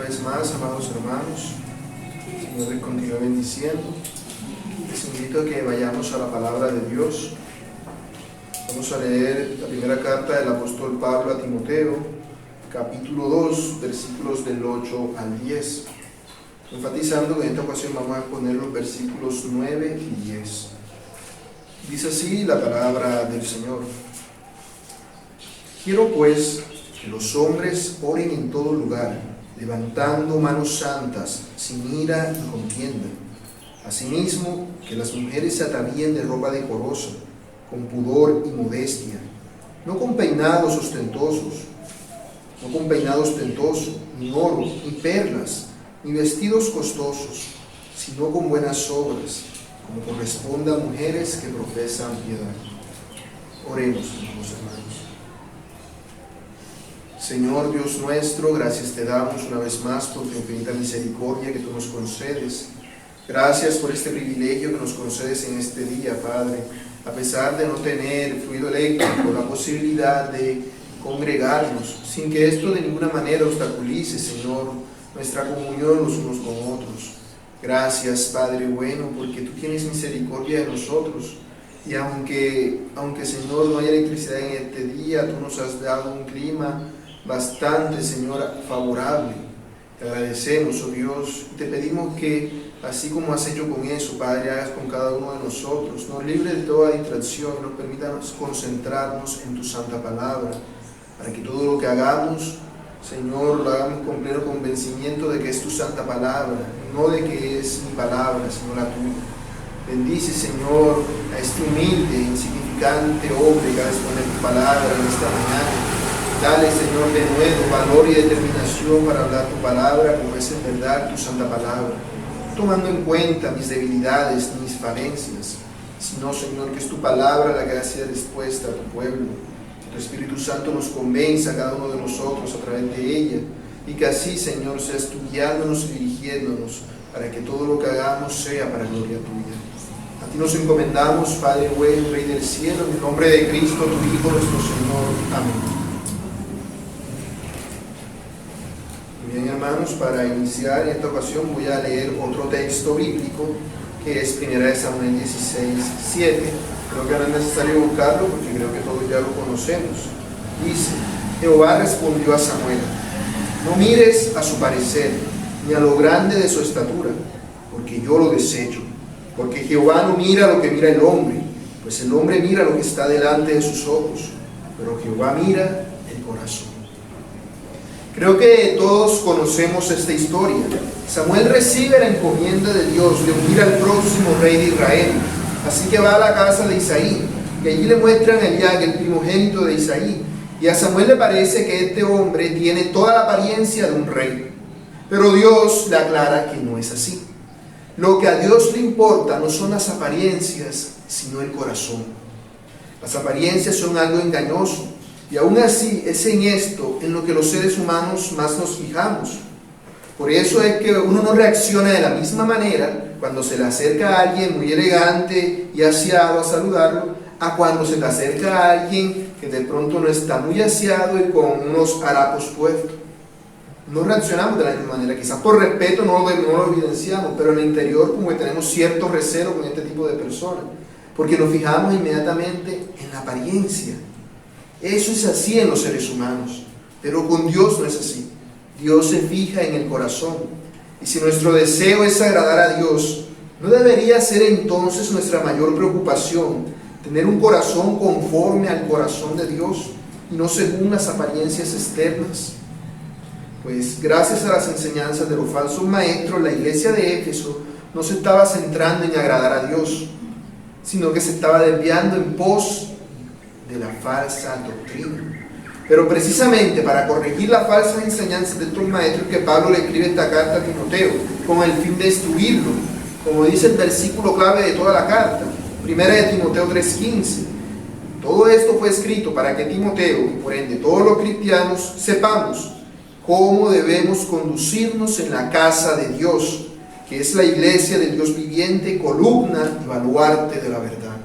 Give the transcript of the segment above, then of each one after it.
vez más, amados hermanos. Señor les continúe bendiciendo. Les invito a que vayamos a la palabra de Dios. Vamos a leer la primera carta del apóstol Pablo a Timoteo, capítulo 2, versículos del 8 al 10. Enfatizando que en esta ocasión vamos a poner los versículos 9 y 10. Dice así la palabra del Señor. Quiero pues que los hombres oren en todo lugar, levantando manos santas, sin ira y contienda. Asimismo, que las mujeres se atavíen de ropa decorosa, con pudor y modestia, no con peinados ostentoso, ni oro, ni perlas, ni vestidos costosos, sino con buenas obras, como corresponde a mujeres que profesan piedad. Oremos, hermanos. Señor Dios nuestro, gracias te damos una vez más por tu infinita misericordia que tú nos concedes. Gracias por este privilegio que nos concedes en este día, Padre. A pesar de no tener fluido eléctrico, la posibilidad de congregarnos, sin que esto de ninguna manera obstaculice, Señor, nuestra comunión los unos con otros. Gracias, Padre bueno, porque tú tienes misericordia de nosotros. Y aunque Señor, no haya electricidad en este día, tú nos has dado un clima bastante, Señor, favorable. Te agradecemos, oh Dios, y te pedimos que, así como has hecho con eso, Padre, hagas con cada uno de nosotros. Nos libre de toda distracción y nos permita concentrarnos en tu santa palabra, para que todo lo que hagamos, Señor, lo hagamos con pleno convencimiento de que es tu santa palabra, no de que es mi palabra, sino la tuya. Bendice, Señor, a este humilde, insignificante hombre que va a exponer tu palabra en esta mañana. Dale, Señor, de nuevo valor y determinación para hablar tu palabra, como es en verdad tu santa palabra, tomando en cuenta mis debilidades, mis falencias, sino, Señor, que es tu palabra la que ha sido dispuesta a tu pueblo. Que tu Espíritu Santo nos convenza a cada uno de nosotros a través de ella, y que así, Señor, seas tú guiándonos y dirigiéndonos, para que todo lo que hagamos sea para gloria tuya. A ti nos encomendamos, Padre bueno, Rey del cielo, en el nombre de Cristo, tu Hijo, nuestro Señor. Amén. Bien, hermanos, para iniciar en esta ocasión voy a leer otro texto bíblico que es 1 Samuel 16:7. Creo que no es necesario buscarlo porque creo que todos ya lo conocemos. Dice: Jehová respondió a Samuel: no mires a su parecer, ni a lo grande de su estatura, porque yo lo desecho. Porque Jehová no mira lo que mira el hombre, pues el hombre mira lo que está delante de sus ojos, pero Jehová mira el corazón. Creo que todos conocemos esta historia. Samuel recibe la encomienda de Dios de ungir al próximo rey de Israel. Así que va a la casa de Isaí, y allí le muestran a Eliab, el primogénito de Isaí. Y a Samuel le parece que este hombre tiene toda la apariencia de un rey. Pero Dios le aclara que no es así. Lo que a Dios le importa no son las apariencias, sino el corazón. Las apariencias son algo engañoso. Y aún así es en esto en lo que los seres humanos más nos fijamos. Por eso es que uno no reacciona de la misma manera cuando se le acerca a alguien muy elegante y aseado a saludarlo, a cuando se le acerca a alguien que de pronto no está muy aseado y con unos harapos puestos. No reaccionamos de la misma manera, quizás por respeto no lo evidenciamos, pero en el interior como que tenemos cierto recelo con este tipo de personas, porque nos fijamos inmediatamente en la apariencia. Eso es así en los seres humanos, pero con Dios no es así. Dios se fija en el corazón. Y si nuestro deseo es agradar a Dios, ¿no debería ser entonces nuestra mayor preocupación tener un corazón conforme al corazón de Dios y no según las apariencias externas? Pues gracias a las enseñanzas de los falsos maestros, la iglesia de Éfeso no se estaba centrando en agradar a Dios, sino que se estaba desviando en pos de la falsa doctrina. Pero precisamente para corregir las falsas enseñanzas de estos maestros que Pablo le escribe esta carta a Timoteo, con el fin de destruirlo, como dice el versículo clave de toda la carta, 1 Timoteo 3:15. Todo esto fue escrito para que Timoteo, y por ende todos los cristianos, sepamos cómo debemos conducirnos en la casa de Dios, que es la iglesia del Dios viviente, columna y baluarte de la verdad.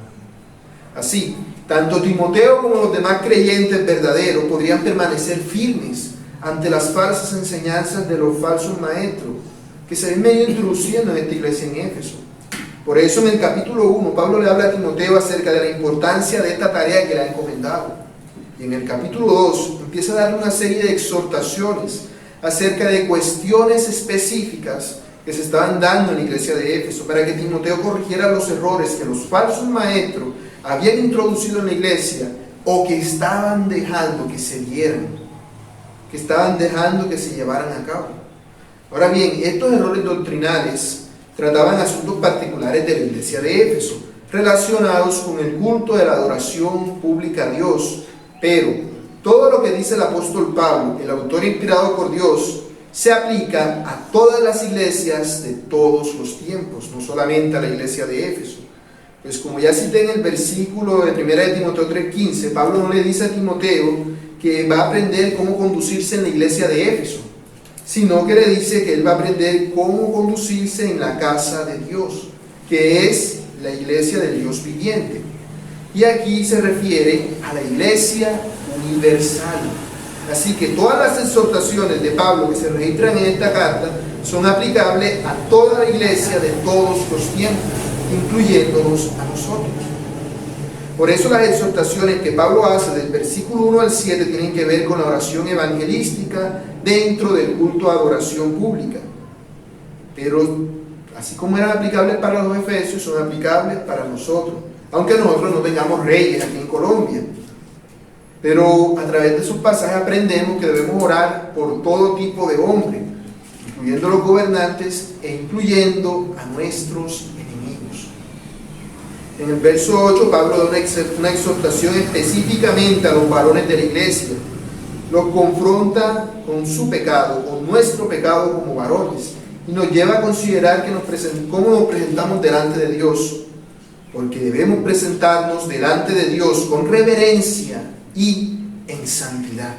Así, tanto Timoteo como los demás creyentes verdaderos podrían permanecer firmes ante las falsas enseñanzas de los falsos maestros que se ven medio introduciendo en esta iglesia en Éfeso. Por eso en el capítulo 1 Pablo le habla a Timoteo acerca de la importancia de esta tarea que le ha encomendado. Y en el capítulo 2 empieza a darle una serie de exhortaciones acerca de cuestiones específicas que se estaban dando en la iglesia de Éfeso, para que Timoteo corrigiera los errores que los falsos maestros habían introducido en la iglesia o que estaban dejando que se dieran, que estaban dejando que se llevaran a cabo. Ahora bien, estos errores doctrinales trataban asuntos particulares de la iglesia de Éfeso, relacionados con el culto de la adoración pública a Dios, pero todo lo que dice el apóstol Pablo, el autor inspirado por Dios, se aplica a todas las iglesias de todos los tiempos, no solamente a la iglesia de Éfeso. Pues como ya cité en el versículo de 1 Timoteo 3:15, Pablo no le dice a Timoteo que va a aprender cómo conducirse en la iglesia de Éfeso, sino que le dice que él va a aprender cómo conducirse en la casa de Dios, que es la iglesia del Dios viviente. Y aquí se refiere a la iglesia universal. Así que todas las exhortaciones de Pablo que se registran en esta carta son aplicables a toda la iglesia de todos los tiempos, incluyéndonos a nosotros. Por eso las exhortaciones que Pablo hace del versículo 1 al 7 tienen que ver con la oración evangelística dentro del culto a adoración pública. Pero así como eran aplicables para los efesios, son aplicables para nosotros, aunque nosotros no tengamos reyes aquí en Colombia. Pero a través de sus pasajes aprendemos que debemos orar por todo tipo de hombres, incluyendo los gobernantes e incluyendo a nuestros enemigos. En el verso 8 Pablo da una exhortación específicamente a los varones de la iglesia. Los confronta con su pecado, con nuestro pecado como varones, y nos lleva a considerar cómo nos presentamos delante de Dios, porque debemos presentarnos delante de Dios con reverencia y en santidad.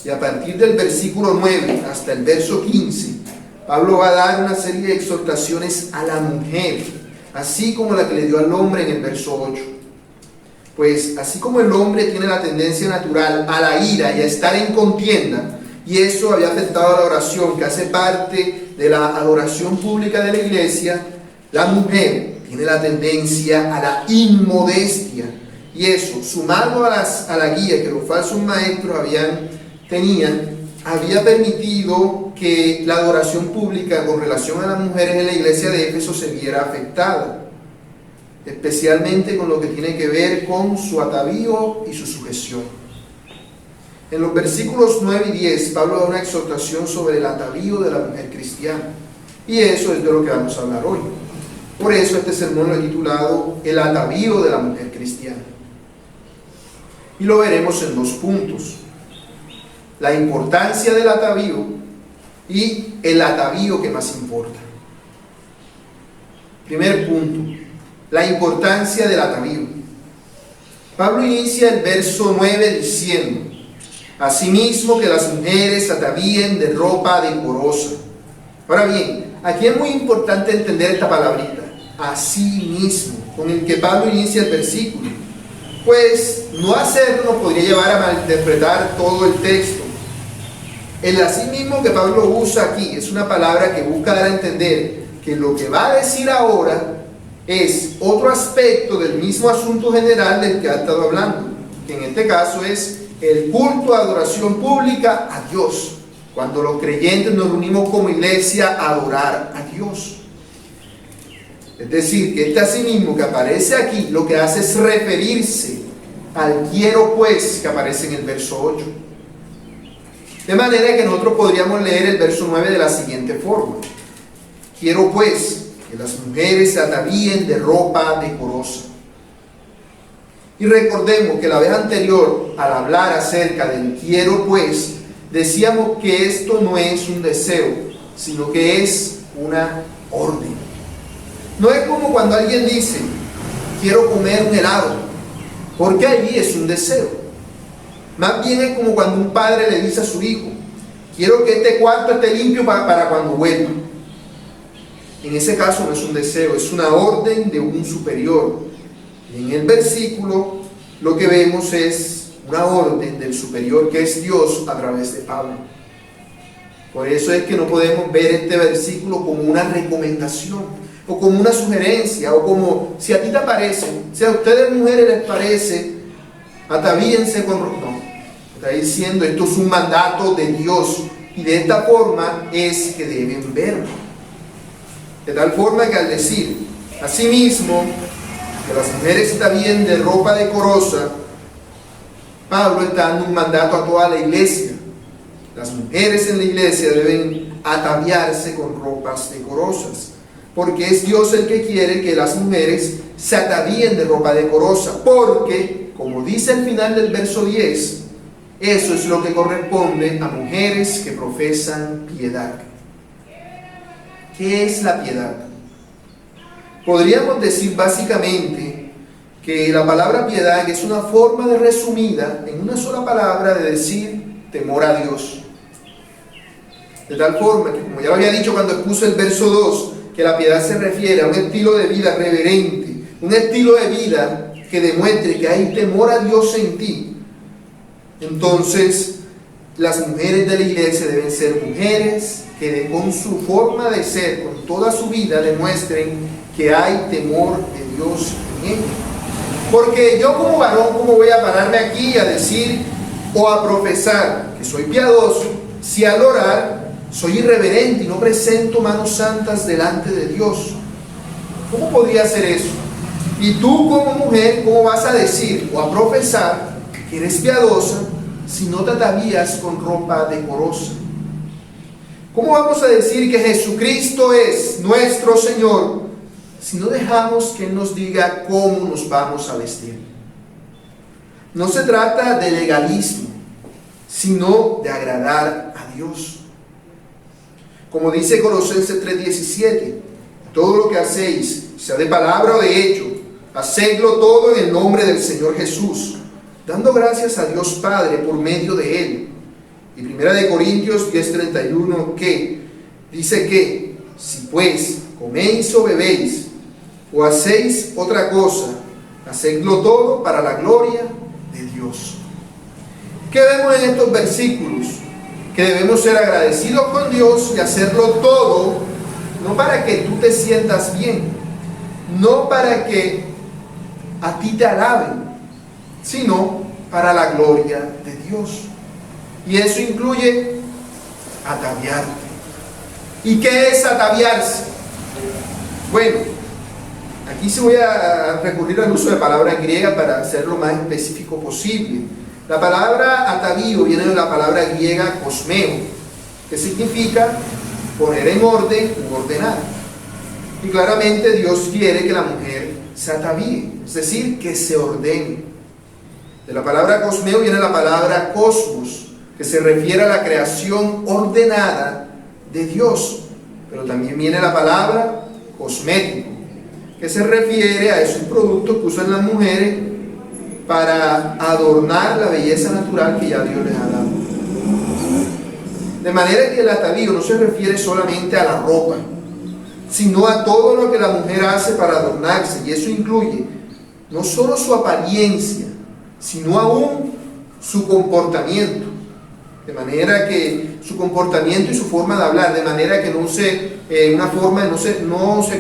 Y a partir del versículo 9 hasta el verso 15, Pablo va a dar una serie de exhortaciones a la mujer, así como la que le dio al hombre en el verso 8. Pues así como el hombre tiene la tendencia natural a la ira y a estar en contienda, y eso había afectado a la oración, que hace parte de la adoración pública de la iglesia, la mujer tiene la tendencia a la inmodestia. Y eso, sumado a la guía que los falsos maestros tenían, había permitido que la adoración pública con relación a las mujeres en la iglesia de Éfeso se viera afectada, especialmente con lo que tiene que ver con su atavío y su sujeción. En los versículos 9 y 10, Pablo da una exhortación sobre el atavío de la mujer cristiana, y eso es de lo que vamos a hablar hoy. Por eso este sermón lo he titulado El atavío de la mujer cristiana. Y lo veremos en dos puntos: la importancia del atavío y el atavío que más importa. Primer punto, la importancia del atavío. Pablo inicia el verso 9 diciendo: asimismo que las mujeres atavíen de ropa decorosa. Ahora bien, aquí es muy importante entender esta palabrita, asimismo, con el que Pablo inicia el versículo. Pues no hacerlo nos podría llevar a malinterpretar todo el texto. El asimismo que Pablo usa aquí es una palabra que busca dar a entender que lo que va a decir ahora es otro aspecto del mismo asunto general del que ha estado hablando, que en este caso es el culto a adoración pública a Dios, cuando los creyentes nos reunimos como iglesia a adorar a Dios. Es decir, que este asimismo que aparece aquí lo que hace es referirse al quiero pues que aparece en el verso 8. De manera que nosotros podríamos leer el verso 9 de la siguiente forma: quiero pues que las mujeres se atavíen de ropa decorosa. Y recordemos que la vez anterior, al hablar acerca del quiero pues, decíamos que esto no es un deseo, sino que es una orden. No es como cuando alguien dice, quiero comer un helado, porque allí es un deseo. Más bien es como cuando un padre le dice a su hijo, quiero que este cuarto esté limpio para cuando vuelva. En ese caso no es un deseo, es una orden de un superior. Y en el versículo lo que vemos es una orden del superior que es Dios a través de Pablo. Por eso es que no podemos ver este versículo como una recomendación o como una sugerencia o como si a ti te parece, si a ustedes mujeres les parece, atavíense con ropa. No, está diciendo esto es un mandato de Dios y de esta forma es que deben verlo. De tal forma que al decir asimismo que las mujeres se atavíen de ropa decorosa, Pablo está dando un mandato a toda la iglesia. Las mujeres en la iglesia deben ataviarse con ropas decorosas, porque es Dios el que quiere que las mujeres se atavíen de ropa decorosa, porque, como dice al final del verso 10, eso es lo que corresponde a mujeres que profesan piedad. ¿Qué es la piedad? Podríamos decir básicamente que la palabra piedad es una forma de resumida en una sola palabra de decir temor a Dios. De tal forma que, como ya lo había dicho cuando expuso el verso 2, que la piedad se refiere a un estilo de vida reverente, un estilo de vida que demuestre que hay temor a Dios en ti. Entonces, las mujeres de la iglesia deben ser mujeres que con su forma de ser, con toda su vida, demuestren que hay temor de Dios en ellas. Porque yo como varón, ¿cómo voy a pararme aquí a decir o a profesar que soy piadoso si al orar soy irreverente y no presento manos santas delante de Dios? ¿Cómo podría ser eso? Y tú como mujer, ¿cómo vas a decir o a profesar que eres piadosa si no te atavías con ropa decorosa? ¿Cómo vamos a decir que Jesucristo es nuestro Señor si no dejamos que Él nos diga cómo nos vamos a vestir? No se trata de legalismo, sino de agradar a Dios. Como dice Colosenses 3:17, todo lo que hacéis, sea de palabra o de hecho, hacedlo todo en el nombre del Señor Jesús, dando gracias a Dios Padre por medio de Él. Y 1 Corintios 10:31, que dice que, si pues coméis o bebéis, o hacéis otra cosa, hacedlo todo para la gloria de Dios. ¿Qué vemos en estos versículos? Que debemos ser agradecidos con Dios y hacerlo todo, no para que tú te sientas bien, no para que a ti te alaben, sino para la gloria de Dios. Y eso incluye ataviarte. ¿Y qué es ataviarse? Bueno, aquí sí voy a recurrir al uso de palabra griega para ser lo más específico posible. La palabra atavío viene de la palabra griega cosmeo, que significa poner en orden o ordenar. Y claramente Dios quiere que la mujer se atavíe, es decir, que se ordene. De la palabra cosmeo viene la palabra cosmos, que se refiere a la creación ordenada de Dios. Pero también viene la palabra cosmético, que se refiere a esos productos que usan las mujeres para adornar la belleza natural que ya Dios les ha dado. De manera que el atavío no se refiere solamente a la ropa, sino a todo lo que la mujer hace para adornarse, y eso incluye no solo su apariencia, sino aún su comportamiento. De manera que su comportamiento y su forma de hablar, de manera que no se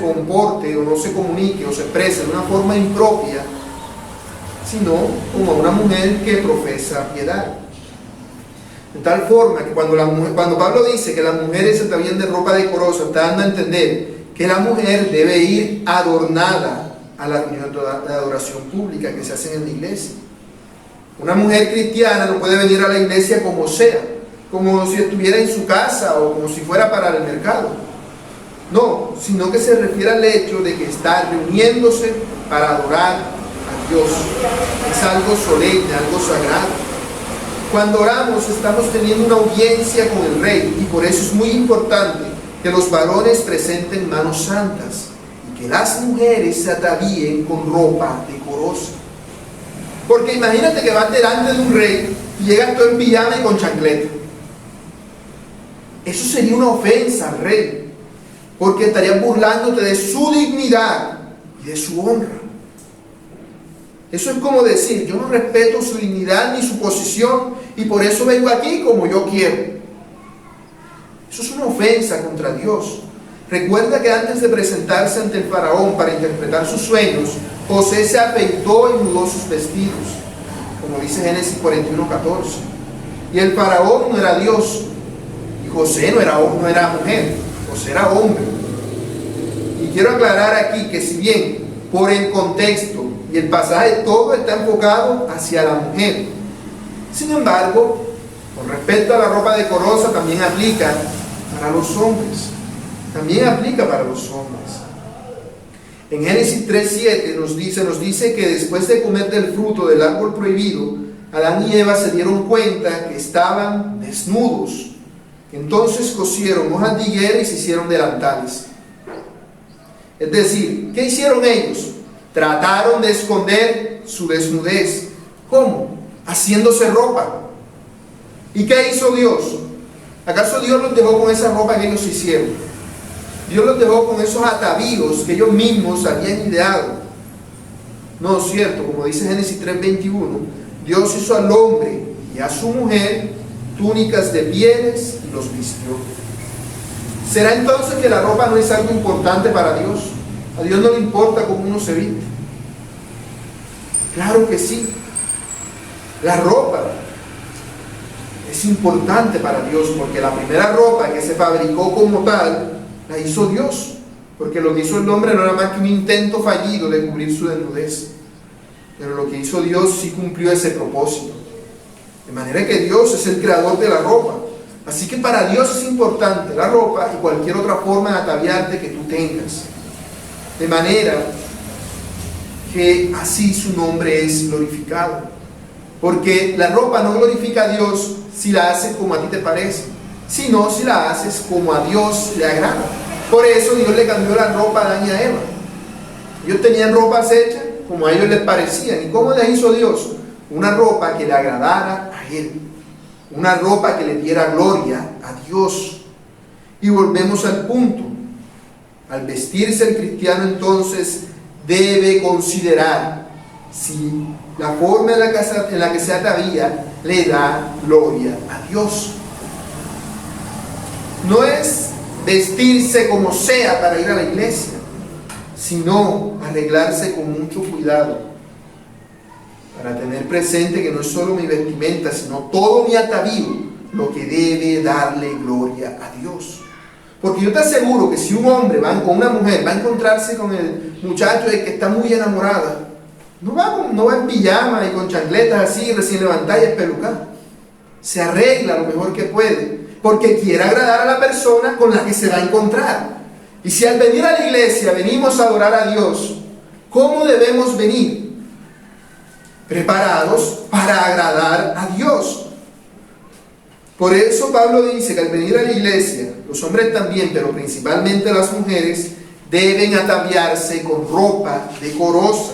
comporte o no se comunique o se exprese de una forma impropia, sino como una mujer que profesa piedad. De tal forma que cuando Pablo dice que las mujeres se atavían de ropa decorosa, está dando a entender que la mujer debe ir adornada a la reunión de adoración pública que se hacen en la iglesia. Una mujer cristiana no puede venir a la iglesia como sea, como si estuviera en su casa o como si fuera para el mercado. No, sino que se refiere al hecho de que está reuniéndose para adorar a Dios. Es algo solemne, algo sagrado. Cuando oramos estamos teniendo una audiencia con el Rey, y por eso es muy importante que los varones presenten manos santas y que las mujeres se atavíen con ropa decorosa. Porque imagínate que vas delante de un rey y llegas todo en pijama y con chancleta. Eso sería una ofensa al rey, porque estarías burlándote de su dignidad y de su honra. Eso es como decir, yo no respeto su dignidad ni su posición y por eso vengo aquí como yo quiero. Eso es una ofensa contra Dios. Recuerda que antes de presentarse ante el faraón para interpretar sus sueños, José se afeitó y mudó sus vestidos, como dice Génesis 41:14. Y el faraón no era Dios, y José no era mujer, José era hombre. Y quiero aclarar aquí que si bien por el contexto y el pasaje todo está enfocado hacia la mujer, sin embargo, con respecto a la ropa decorosa también aplica para los hombres. También aplica para los hombres. En Génesis 3:7 nos dice que después de comer del fruto del árbol prohibido, Adán y Eva se dieron cuenta que estaban desnudos. Entonces cosieron hojas de higuera y se hicieron delantales. Es decir, ¿qué hicieron ellos? Trataron de esconder su desnudez. ¿Cómo? Haciéndose ropa. ¿Y qué hizo Dios? ¿Acaso Dios los dejó con esa ropa que ellos hicieron? Dios los dejó con esos atavíos que ellos mismos habían ideado. No es cierto, como dice Génesis 3:21, Dios hizo al hombre y a su mujer túnicas de pieles y los vistió. ¿Será entonces que la ropa no es algo importante para Dios? ¿A Dios no le importa cómo uno se viste? Claro que sí. La ropa es importante para Dios porque la primera ropa que se fabricó como tal la hizo Dios, porque lo que hizo el hombre no era más que un intento fallido de cubrir su desnudez, pero lo que hizo Dios sí cumplió ese propósito, de manera que Dios es el creador de la ropa. Así que para Dios es importante la ropa y cualquier otra forma de ataviarte que tú tengas, de manera que así su nombre es glorificado, porque la ropa no glorifica a Dios si la haces como a ti te parece, sino si la haces como a Dios le agrada. Por eso Dios le cambió la ropa a Adán y a Eva. Ellos tenían ropas hechas como a ellos les parecían. ¿Y cómo les hizo Dios? Una ropa que le agradara a Él, una ropa que le diera gloria a Dios. Y volvemos al punto. Al vestirse el cristiano entonces debe considerar si la forma en la que se atavía le da gloria a Dios. No es vestirse como sea para ir a la iglesia, sino arreglarse con mucho cuidado, para tener presente que no es solo mi vestimenta, sino todo mi atavío lo que debe darle gloria a Dios. Porque yo te aseguro que si un hombre va con una mujer, va a encontrarse con el muchacho de que está muy enamorada, no va en pijama y con chancletas así, recién levantada y espelucada. Se arregla lo mejor que puede, porque quiere agradar a la persona con la que se va a encontrar. Y si al venir a la iglesia venimos a adorar a Dios, ¿cómo debemos venir? Preparados para agradar a Dios. Por eso Pablo dice que al venir a la iglesia, los hombres también, pero principalmente las mujeres, deben ataviarse con ropa decorosa.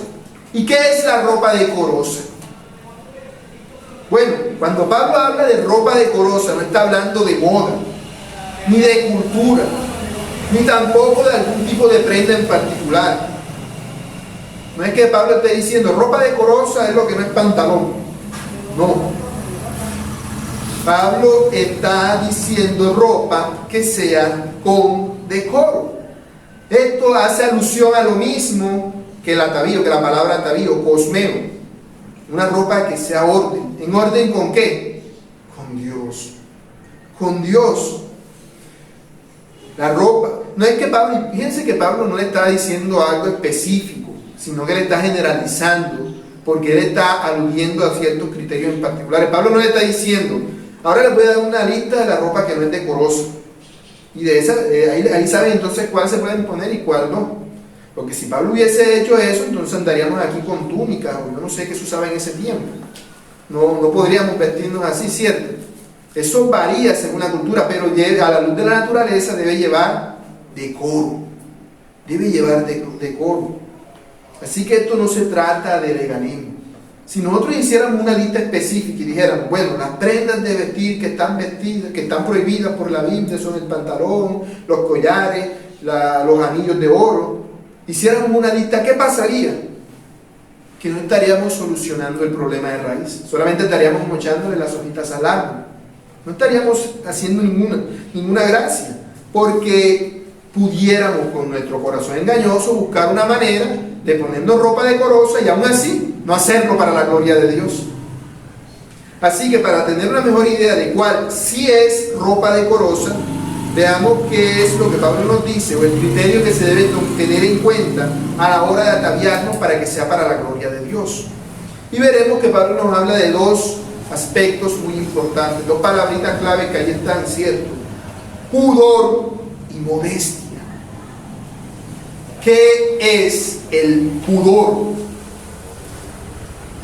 ¿Y qué es la ropa decorosa? Bueno, cuando Pablo habla de ropa decorosa, no está hablando de moda, ni de cultura, ni tampoco de algún tipo de prenda en particular. No es que Pablo esté diciendo ropa decorosa es lo que no es pantalón. No. Pablo está diciendo ropa que sea con decoro. Esto hace alusión a lo mismo que el atavío, que la palabra atavío, cosmeo. Una ropa que sea orden. ¿En orden con qué? Con Dios. Con Dios. La ropa. No es que Pablo, fíjense que Pablo no le está diciendo algo específico, sino que le está generalizando, porque él está aludiendo a ciertos criterios en particulares. Pablo no le está diciendo, ahora les voy a dar una lista de la ropa que no es decorosa. Y de esa, ahí saben entonces cuál se pueden poner y cuál no. Porque si Pablo hubiese hecho eso, entonces andaríamos aquí con túnicas, o yo no sé qué se usaba en ese tiempo. No podríamos vestirnos así, ¿cierto? Eso varía según la cultura, pero a la luz de la naturaleza debe llevar decoro. Debe llevar decoro. Así que esto no se trata de legalismo. Si nosotros hiciéramos una lista específica y dijéramos, bueno, las prendas de vestir que están prohibidas por la Biblia son el pantalón, los collares, los anillos de oro, hiciéramos una lista, ¿qué pasaría? que no estaríamos solucionando el problema de raíz, solamente estaríamos mochándole las hojitas al árbol, no estaríamos haciendo ninguna gracia, porque pudiéramos con nuestro corazón engañoso buscar una manera de ponernos ropa decorosa y aún así no hacerlo para la gloria de Dios. Así que para tener una mejor idea de cuál sí es ropa decorosa, veamos qué es lo que Pablo nos dice, o el criterio que se debe tener en cuenta a la hora de ataviarnos para que sea para la gloria de Dios. Y veremos que Pablo nos habla de dos aspectos muy importantes, dos palabritas clave que ahí están, ¿cierto? Pudor y modestia. ¿Qué es el pudor?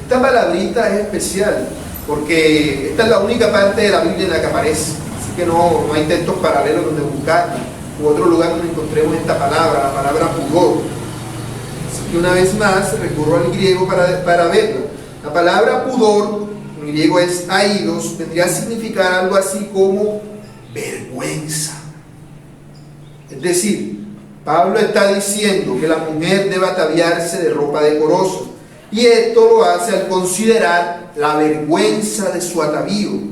Esta palabrita es especial, porque esta es la única parte de la Biblia en la que aparece. Así que no hay textos paralelos donde buscar, u otro lugar donde encontremos esta palabra, la palabra pudor. Así que una vez más recurro al griego para verla. La palabra pudor, en griego es aidos, vendría a significar algo así como vergüenza. Es decir, Pablo está diciendo que la mujer debe ataviarse de ropa decorosa, y esto lo hace al considerar la vergüenza de su atavío,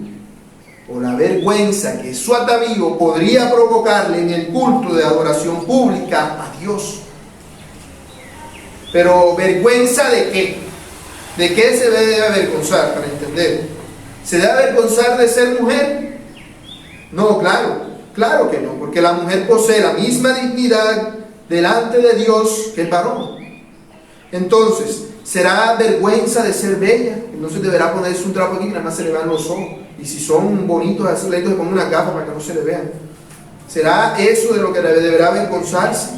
o la vergüenza que su atavío podría provocarle en el culto de adoración pública a Dios. Pero ¿vergüenza de qué? ¿De qué se debe avergonzar, para entender? ¿Se debe avergonzar de ser mujer? No, claro que no, porque la mujer posee la misma dignidad delante de Dios que el varón. Entonces, ¿será vergüenza de ser bella? Entonces deberá ponerse un trapo aquí que nada más se le vean los ojos. Y si son bonitos, así le pongo una capa para que no se le vean. ¿Será eso de lo que deberá avergonzarse?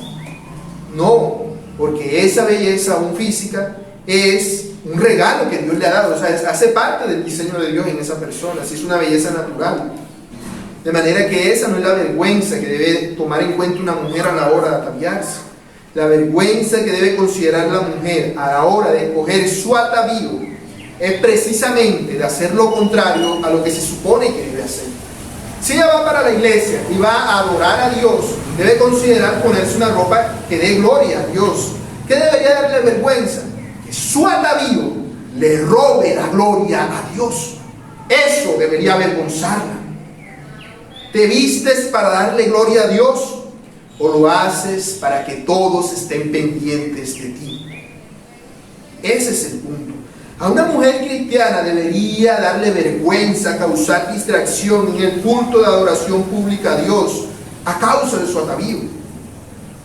No, porque esa belleza aún física es un regalo que Dios le ha dado. O sea, hace parte del diseño de Dios en esa persona. Así es una belleza natural. De manera que esa no es la vergüenza que debe tomar en cuenta una mujer a la hora de ataviarse. La vergüenza que debe considerar la mujer a la hora de escoger su atavío es precisamente de hacer lo contrario a lo que se supone que debe hacer. Si ella va para la iglesia y va a adorar a Dios, debe considerar ponerse una ropa que dé gloria a Dios. ¿Qué debería darle vergüenza? Que su atavío le robe la gloria a Dios. Eso debería avergonzarla. ¿Te vistes para darle gloria a Dios o lo haces para que todos estén pendientes de ti? Ese es el punto. A una mujer cristiana debería darle vergüenza causar distracción en el culto de adoración pública a Dios a causa de su atavío.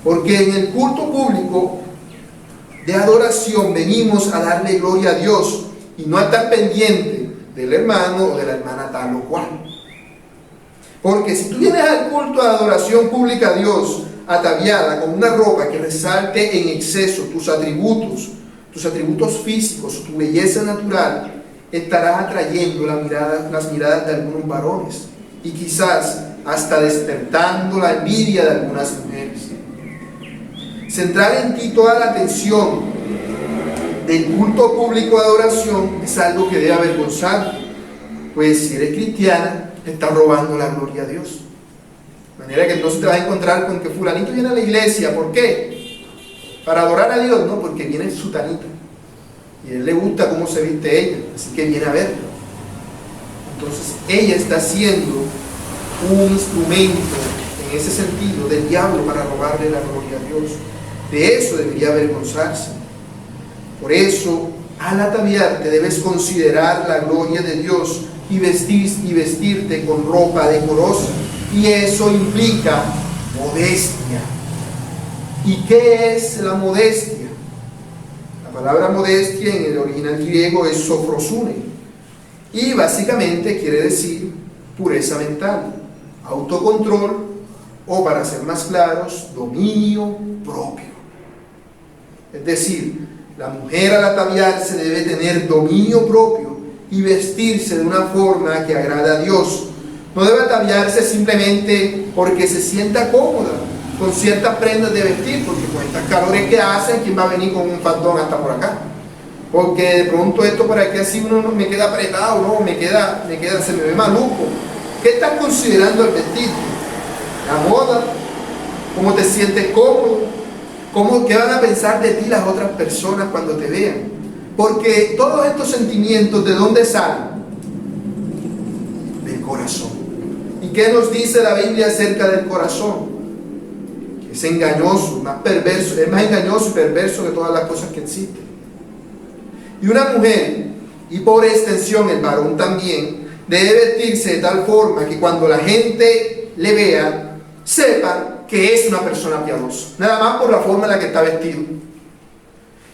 Porque en el culto público de adoración venimos a darle gloria a Dios y no a estar pendiente del hermano o de la hermana tal o cual. Porque si tú vienes al culto de adoración pública a Dios ataviada con una ropa que resalte en exceso tus atributos físicos, tu belleza natural, estarás atrayendo las miradas de algunos varones y quizás hasta despertando la envidia de algunas mujeres. Centrar en ti toda la atención del culto público de adoración es algo que debe avergonzarte, pues si eres cristiana, te estás robando la gloria a Dios. De manera que entonces te vas a encontrar con que fulanito viene a la iglesia. ¿Por qué? Para adorar a Dios, no, porque viene sutanito y a él le gusta cómo se viste ella, así que viene a verlo. Entonces ella está siendo un instrumento en ese sentido del diablo para robarle la gloria a Dios. De eso debería avergonzarse. Por eso, al ataviarte debes considerar la gloria de Dios y vestirte con ropa decorosa, y eso implica modestia. ¿Y qué es la modestia? La palabra modestia en el original griego es sofrosune, y básicamente quiere decir pureza mental, autocontrol, o para ser más claros, dominio propio. Es decir, la mujer al ataviarse debe tener dominio propio y vestirse de una forma que agrade a Dios. No debe ataviarse simplemente porque se sienta cómoda con ciertas prendas de vestir, porque con estas calores que hacen, ¿quién va a venir con un faldón hasta por acá? Porque de pronto esto por aquí así uno no me queda apretado, no, se me ve maluco. ¿Qué estás considerando al vestir? La moda, cómo te sientes cómodo, ¿qué van a pensar de ti las otras personas cuando te vean? Porque todos estos sentimientos, ¿de dónde salen? Del corazón. ¿Y qué nos dice la Biblia acerca del corazón? Es engañoso, más perverso, es más engañoso y perverso que todas las cosas que existen. Y una mujer, y por extensión el varón también, debe vestirse de tal forma que cuando la gente le vea, sepa que es una persona piadosa, nada más por la forma en la que está vestido.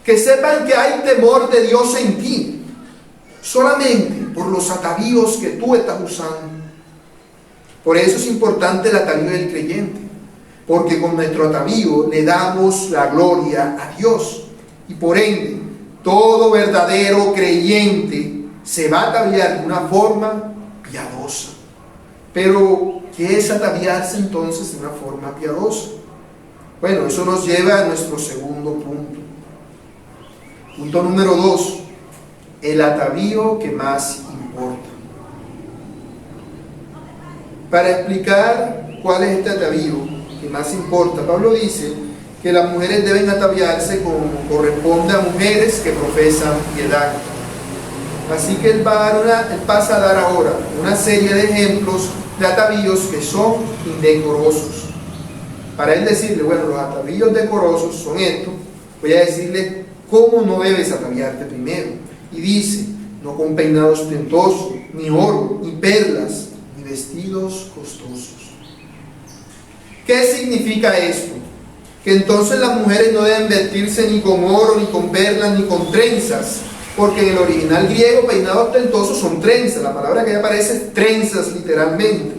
Que sepan que hay temor de Dios en ti, solamente por los atavíos que tú estás usando. Por eso es importante el atavío del creyente, porque con nuestro atavío le damos la gloria a Dios, y por ende todo verdadero creyente se va a ataviar de una forma piadosa. Pero ¿qué es ataviarse entonces de una forma piadosa? Bueno, eso nos lleva a nuestro segundo punto. Punto número 2, el atavío que más importa. Para explicar cuál es este atavío que más importa, Pablo dice que las mujeres deben ataviarse como corresponde a mujeres que profesan piedad. Así que él pasa a dar ahora una serie de ejemplos de atavíos que son indecorosos. Para él decirle, bueno, los atavíos decorosos son estos, voy a decirle cómo no debes ataviarte primero. Y dice, no con peinados ostentosos, ni oro, ni perlas, ni vestidos costosos. ¿Qué significa esto? Que entonces las mujeres no deben vestirse ni con oro, ni con perlas, ni con trenzas, porque en el original griego peinados ostentosos son trenzas, la palabra que aparece es trenzas literalmente.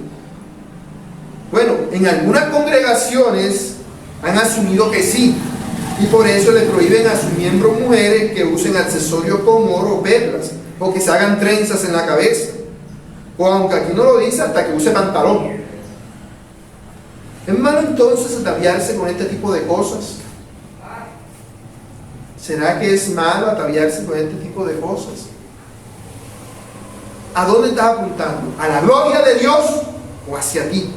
Bueno, en algunas congregaciones han asumido que sí, y por eso le prohíben a sus miembros mujeres que usen accesorios con oro o perlas, o que se hagan trenzas en la cabeza, o aunque aquí no lo dice, hasta que use pantalón. ¿Es malo entonces ataviarse con este tipo de cosas? ¿Será que es malo ataviarse con este tipo de cosas? ¿A dónde estás apuntando? ¿A la gloria de Dios o hacia ti?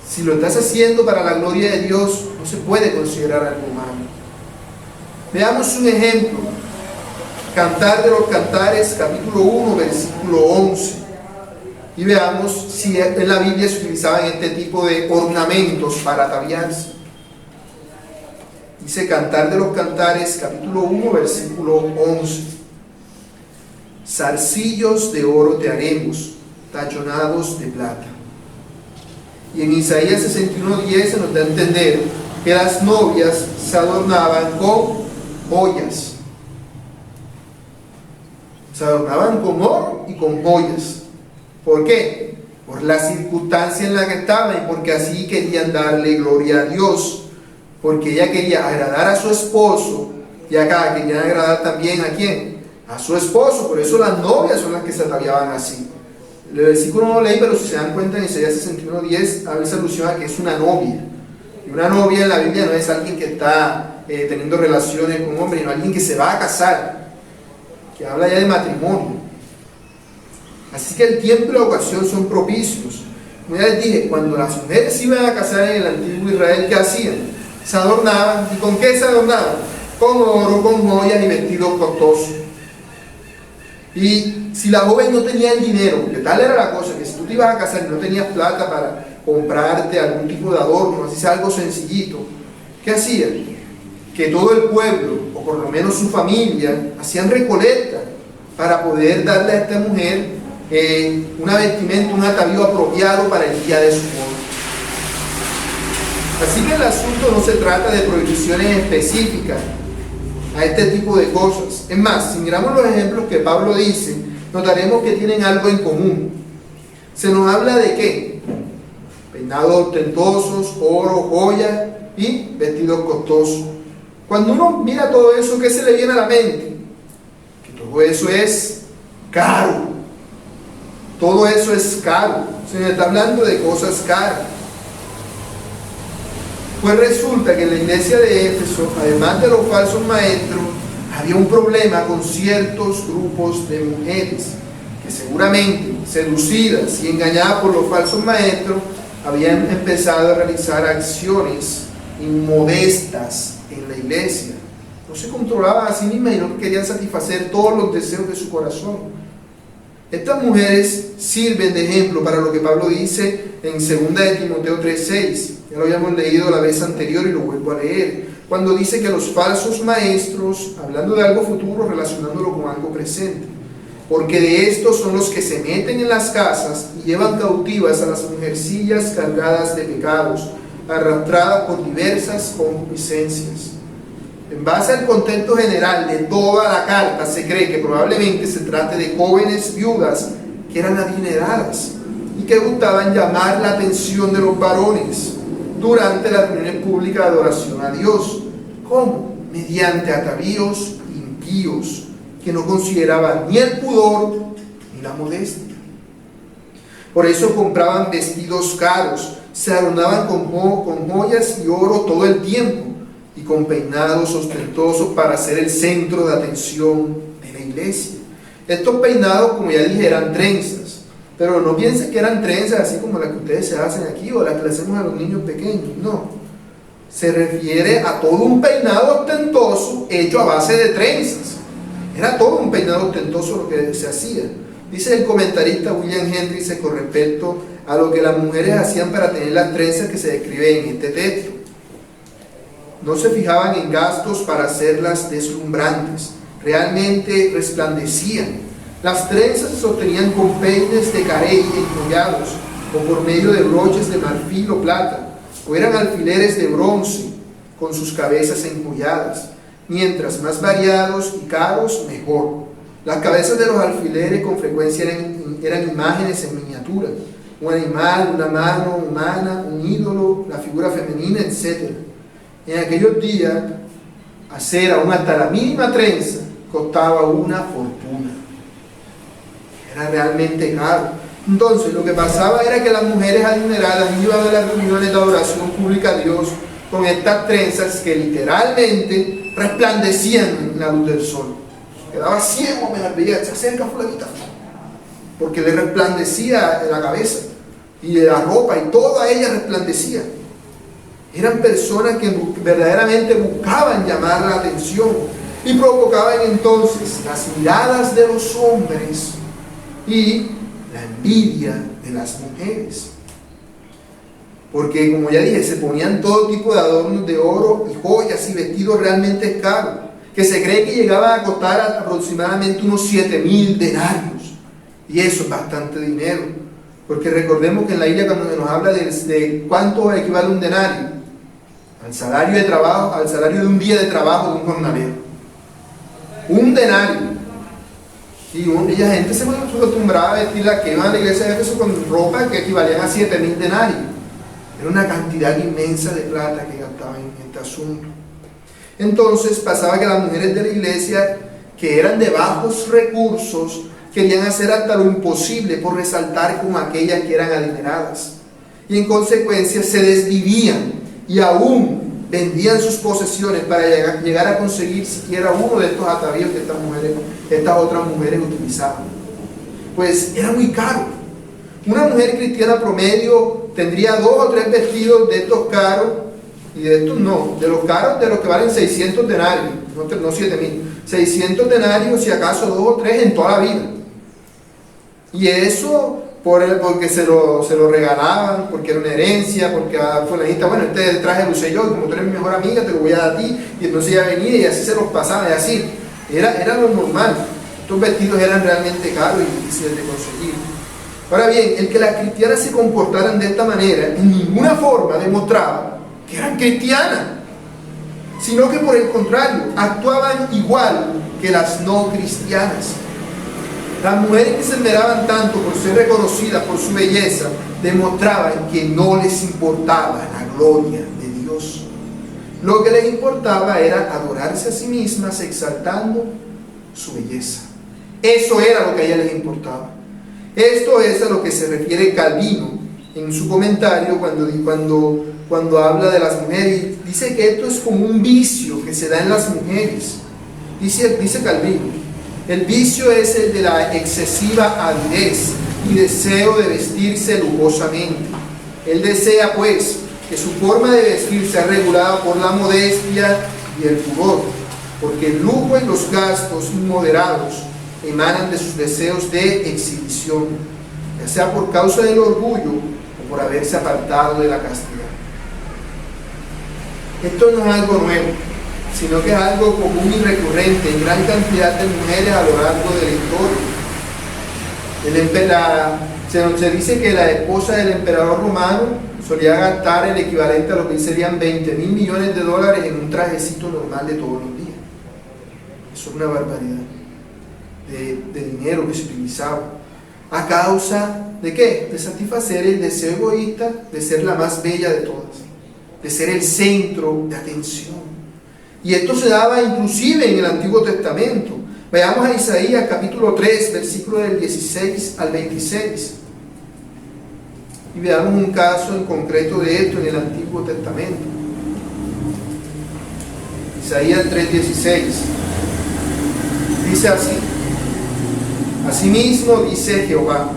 Si lo estás haciendo para la gloria de Dios, no se puede considerar algo malo. Veamos un ejemplo. Cantar de los Cantares, capítulo 1, versículo 11. Y veamos si en la Biblia se utilizaban este tipo de ornamentos para ataviarse. Dice Cantar de los Cantares, capítulo 1, versículo 11. Zarcillos de oro te haremos, tachonados de plata. Y en Isaías 61:10 se nos da a entender que las novias se adornaban con joyas. Se adornaban con oro y con joyas. ¿Por qué? Por la circunstancia en la que estaban y porque así querían darle gloria a Dios. Porque ella quería agradar a su esposo y acá querían agradar también ¿a quién? A su esposo. Por eso las novias son las que se ataviaban así. El versículo no lo leí, pero si se dan cuenta en Isaías 61:10 hace alusión a que es una novia. Y una novia en la Biblia no es alguien que está teniendo relaciones con un hombre, sino alguien que se va a casar, que habla ya de matrimonio. Así que el tiempo y la ocasión son propicios. Como ya les dije, cuando las mujeres se iban a casar en el antiguo Israel, ¿qué hacían? Se adornaban. ¿Y con qué se adornaban? Con oro, con joyas y vestidos costosos. Y si la joven no tenía el dinero, porque tal era la cosa, que si tú te ibas a casar y no tenías plata para comprarte algún tipo de adorno, así sea algo sencillito, ¿qué hacían? Que todo el pueblo, o por lo menos su familia, hacían recolecta para poder darle a esta mujer una vestimenta, un atavío apropiado para el día de su boda. Así que el asunto no se trata de prohibiciones específicas a este tipo de cosas. Es más, si miramos los ejemplos que Pablo dice, notaremos que tienen algo en común. Se nos habla de ¿qué? Peinados ostentosos, oro, joyas y vestidos costosos. Cuando uno mira todo eso, ¿qué se le viene a la mente? Que todo eso es caro. Todo eso es caro. Se nos está hablando de cosas caras. Pues resulta que en la iglesia de Éfeso, además de los falsos maestros, había un problema con ciertos grupos de mujeres que seguramente, seducidas y engañadas por los falsos maestros, habían empezado a realizar acciones inmodestas en la iglesia. no se controlaban a sí mismas y no querían satisfacer todos los deseos de su corazón. Estas mujeres sirven de ejemplo para lo que Pablo dice en 2 de Timoteo 3:6. Ya lo habíamos leído la vez anterior y lo vuelvo a leer. Cuando dice que los falsos maestros, hablando de algo futuro, relacionándolo con algo presente, porque de estos son los que se meten en las casas y llevan cautivas a las mujercillas cargadas de pecados, arrastradas por diversas concupiscencias. En base al contexto general de toda la carta, se cree que probablemente se trate de jóvenes viudas que eran adineradas y que gustaban llamar la atención de los varones durante las reuniones públicas de adoración a Dios. ¿Cómo? Mediante atavíos impíos que no consideraban ni el pudor ni la modestia. Por eso compraban vestidos caros, se adornaban con joyas y oro todo el tiempo y con peinados ostentosos para ser el centro de atención de la iglesia. Estos peinados, como ya dije, eran trenzas, pero no piensen que eran trenzas así como las que ustedes se hacen aquí o las que le hacemos a los niños pequeños, no. Se refiere a todo un peinado ostentoso hecho a base de trenzas. Era todo un peinado ostentoso lo que se hacía. Dice el comentarista William Hendricks con respecto a lo que las mujeres hacían para tener las trenzas que se describen en este texto. No se fijaban en gastos para hacerlas deslumbrantes, realmente resplandecían. Las trenzas se sostenían con peines de carey enjollados o por medio de broches de marfil o plata, o eran alfileres de bronce con sus cabezas enjolladas. Mientras más variados y caros, mejor. Las cabezas de los alfileres con frecuencia eran imágenes en miniatura, un animal, una mano humana, un ídolo, la figura femenina, etc. En aquellos días, hacer aún hasta la mínima trenza costaba una fortuna. Era realmente caro. Entonces, lo que pasaba era que las mujeres adineradas iban a las reuniones de adoración pública a Dios con estas trenzas que literalmente resplandecían en la luz del sol. Quedaba ciego, me las veía, se acerca fulanita, porque le resplandecía en la cabeza y de la ropa y toda ella resplandecía. Eran personas que verdaderamente buscaban llamar la atención y provocaban entonces las miradas de los hombres y la envidia de las mujeres. Porque, como ya dije, se ponían todo tipo de adornos de oro y joyas y vestidos realmente caros, que se cree que llegaban a costar aproximadamente unos 7,000 denarios. Y eso es bastante dinero. Porque recordemos que en la Biblia, cuando nos habla de cuánto equivale un denario, al salario de trabajo, al salario de un día de trabajo de un jornalero. Un denario. Y la gente se acostumbraba a vestir la que iban a la iglesia de Jesús con ropa que equivalían a 7,000 denarios. Era una cantidad inmensa de plata que gastaban en este asunto. Entonces pasaba que las mujeres de la iglesia, que eran de bajos recursos, querían hacer hasta lo imposible por resaltar como aquellas que eran adineradas. Y en consecuencia se desvivían y aún vendían sus posesiones para llegar a conseguir siquiera uno de estos atavíos que estas otras mujeres utilizaban. Pues era muy caro. Una mujer cristiana promedio tendría 2 o 3 vestidos de estos caros, y de estos no, de los caros, de los que valen 600 denarios, no 7,000, 600 denarios, si acaso 2 o 3 en toda la vida. Y eso porque se lo regalaban, porque era una herencia, porque fulanita, bueno, este traje lo usé yo, y como tú eres mi mejor amiga, te lo voy a dar a ti, y entonces ella venía y así se los pasaba, y así. Era lo normal. Estos vestidos eran realmente caros y difíciles de conseguir. Ahora bien, el que las cristianas se comportaran de esta manera en ninguna forma demostraba que eran cristianas, sino que por el contrario, actuaban igual que las no cristianas. Las mujeres que se esmeraban tanto por ser reconocidas por su belleza demostraban que no les importaba la gloria de Dios. Lo que les importaba era adorarse a sí mismas exaltando su belleza. Eso era lo que a ellas les importaba. Esto es a lo que se refiere Calvino en su comentario cuando habla de las mujeres. Dice que esto es como un vicio que se da en las mujeres. Dice Calvino, el vicio es el de la excesiva avidez y deseo de vestirse lujosamente. Él desea, pues, que su forma de vestir sea regulada por la modestia y el pudor. porque el lujo y los gastos inmoderados emanan de sus deseos de exhibición, ya sea por causa del orgullo o por haberse apartado de la castidad. Esto no es algo nuevo, sino que es algo común y recurrente en gran cantidad de mujeres a lo largo de la historia. Se dice que la esposa del emperador romano solía gastar el equivalente a lo que serían 20.000 millones de dólares en un trajecito normal de todos los días. Eso es una barbaridad de dinero que se utilizaba. ¿A causa de qué? De satisfacer el deseo egoísta de ser la más bella de todas, de ser el centro de atención. Y esto se daba inclusive en el Antiguo Testamento. Veamos a Isaías capítulo 3, versículo del 16 al 26. Y veamos un caso en concreto de esto en el Antiguo Testamento. Isaías 3:16. Dice así: Asimismo dice Jehová,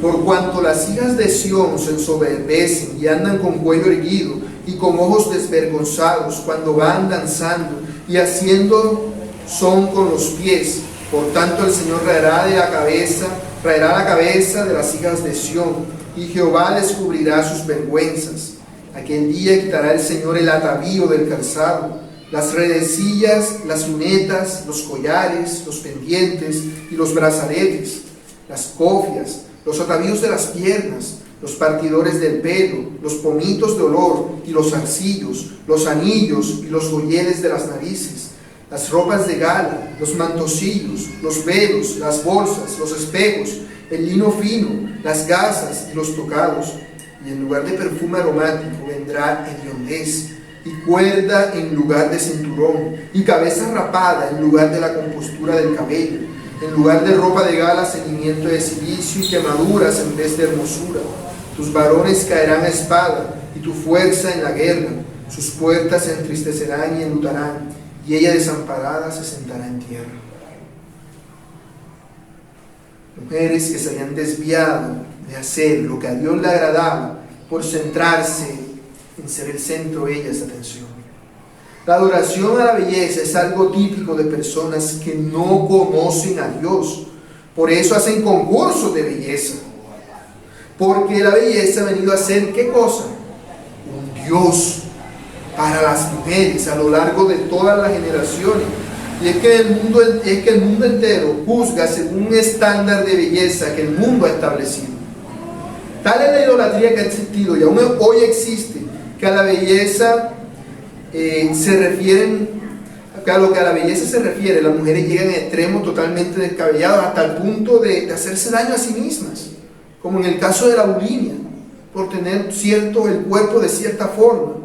por cuanto las hijas de Sión se ensoberbecen y andan con cuello erguido y con ojos desvergonzados cuando van danzando y haciendo son con los pies, por tanto el Señor raerá la cabeza de las hijas de Sión, y Jehová les cubrirá sus vergüenzas. Aquel día quitará el Señor el atavío del calzado, las redecillas, las lunetas, los collares, los pendientes y los brazaletes, las cofias, los atavíos de las piernas, los partidores del pelo, los pomitos de olor y los zarcillos, los anillos y los joyeles de las narices, las ropas de gala, los mantocillos, los velos, las bolsas, los espejos, el lino fino, las gasas y los tocados. Y en lugar de perfume aromático vendrá hediondez, y cuerda en lugar de cinturón, y cabeza rapada en lugar de la compostura del cabello, en lugar de ropa de gala, ceñimiento de cilicio y quemaduras en vez de hermosura. Tus varones caerán a espada, y tu fuerza en la guerra. Sus puertas se entristecerán y enlutarán, y ella desamparada se sentará en tierra. Mujeres que se habían desviado de hacer lo que a Dios le agradaba por centrarse en ser el centro de ellas de atención. La adoración a la belleza es algo típico de personas que no conocen a Dios. Por eso hacen concursos de belleza. Porque la belleza ha venido a ser, ¿qué cosa? Un Dios para las mujeres a lo largo de todas las generaciones. Y es que el mundo entero juzga según un estándar de belleza que el mundo ha establecido. Tal es la idolatría que ha existido y aún hoy existe, que a la belleza se refieren, que a lo que a la belleza se refiere, las mujeres llegan a extremos totalmente descabellados hasta el punto de hacerse daño a sí mismas, como en el caso de la bulimia, por tener el cuerpo de cierta forma,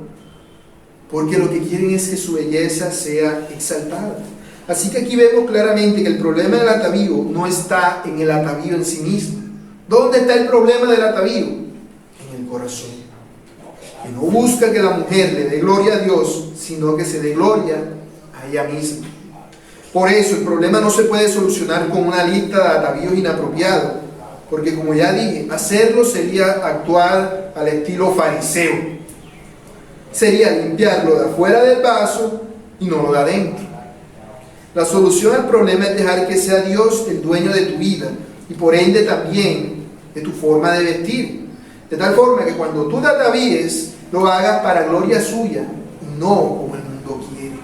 porque lo que quieren es que su belleza sea exaltada. Así que aquí vemos claramente que el problema del atavío no está en el atavío en sí mismo. ¿Dónde está el problema del atavío? En el corazón. Que no busca que la mujer le dé gloria a Dios, sino que se dé gloria a ella misma. Por eso el problema no se puede solucionar con una lista de atavíos inapropiados, porque como ya dije, hacerlo sería actuar al estilo fariseo. Sería limpiarlo de afuera del vaso y no lo de adentro. La solución al problema es dejar que sea Dios el dueño de tu vida y por ende también de tu forma de vestir. De tal forma que cuando tú te atavíes, lo hagas para gloria suya y no como el mundo quiere.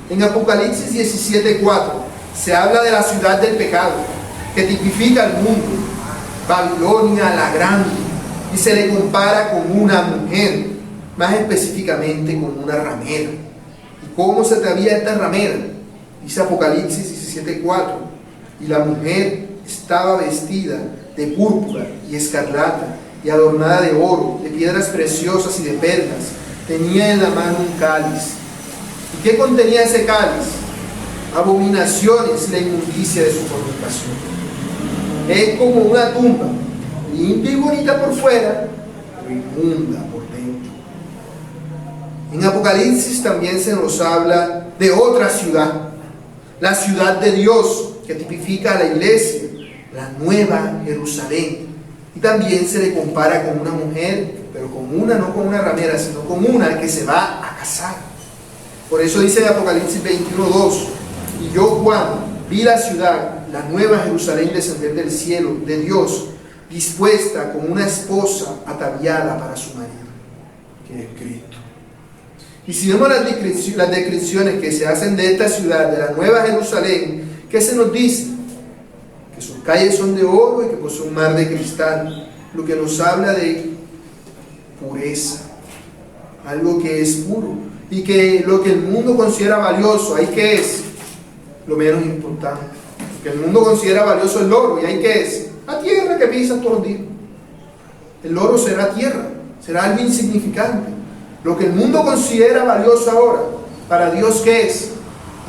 En Apocalipsis 17:4 se habla de la ciudad del pecado, que tipifica al mundo, Babilonia la grande, y se le compara con una mujer, más específicamente con una ramera. ¿Y cómo se atavía esta ramera? Dice Apocalipsis 17:4, y la mujer estaba vestida de púrpura y escarlata, y adornada de oro, de piedras preciosas y de perlas. Tenía en la mano un cáliz. ¿Y qué contenía ese cáliz? Abominaciones y la inmundicia de su fornicación. Es como una tumba, limpia y bonita por fuera, pero inmunda por dentro. En Apocalipsis también se nos habla de otra ciudad, la ciudad de Dios, que tipifica a la iglesia, la nueva Jerusalén. Y también se le compara con una mujer, pero con una, no con una ramera, sino con una que se va a casar. Por eso dice Apocalipsis 21:2, y yo, Juan, vi la ciudad, la nueva Jerusalén, descender del cielo, de Dios, dispuesta como una esposa ataviada para su marido, que es Cristo. Y si vemos las descripciones que se hacen de esta ciudad, de la nueva Jerusalén, ¿qué se nos dice? Que sus calles son de oro y que posee un mar de cristal, lo que nos habla de pureza, algo que es puro, y que lo que el mundo considera valioso, ¿ahí qué es? Lo menos importante. Lo que el mundo considera valioso el oro, ¿y ahí qué es? La tierra que pisas todos los días. El oro será tierra, será algo insignificante. Lo que el mundo considera valioso ahora, para Dios, ¿qué es?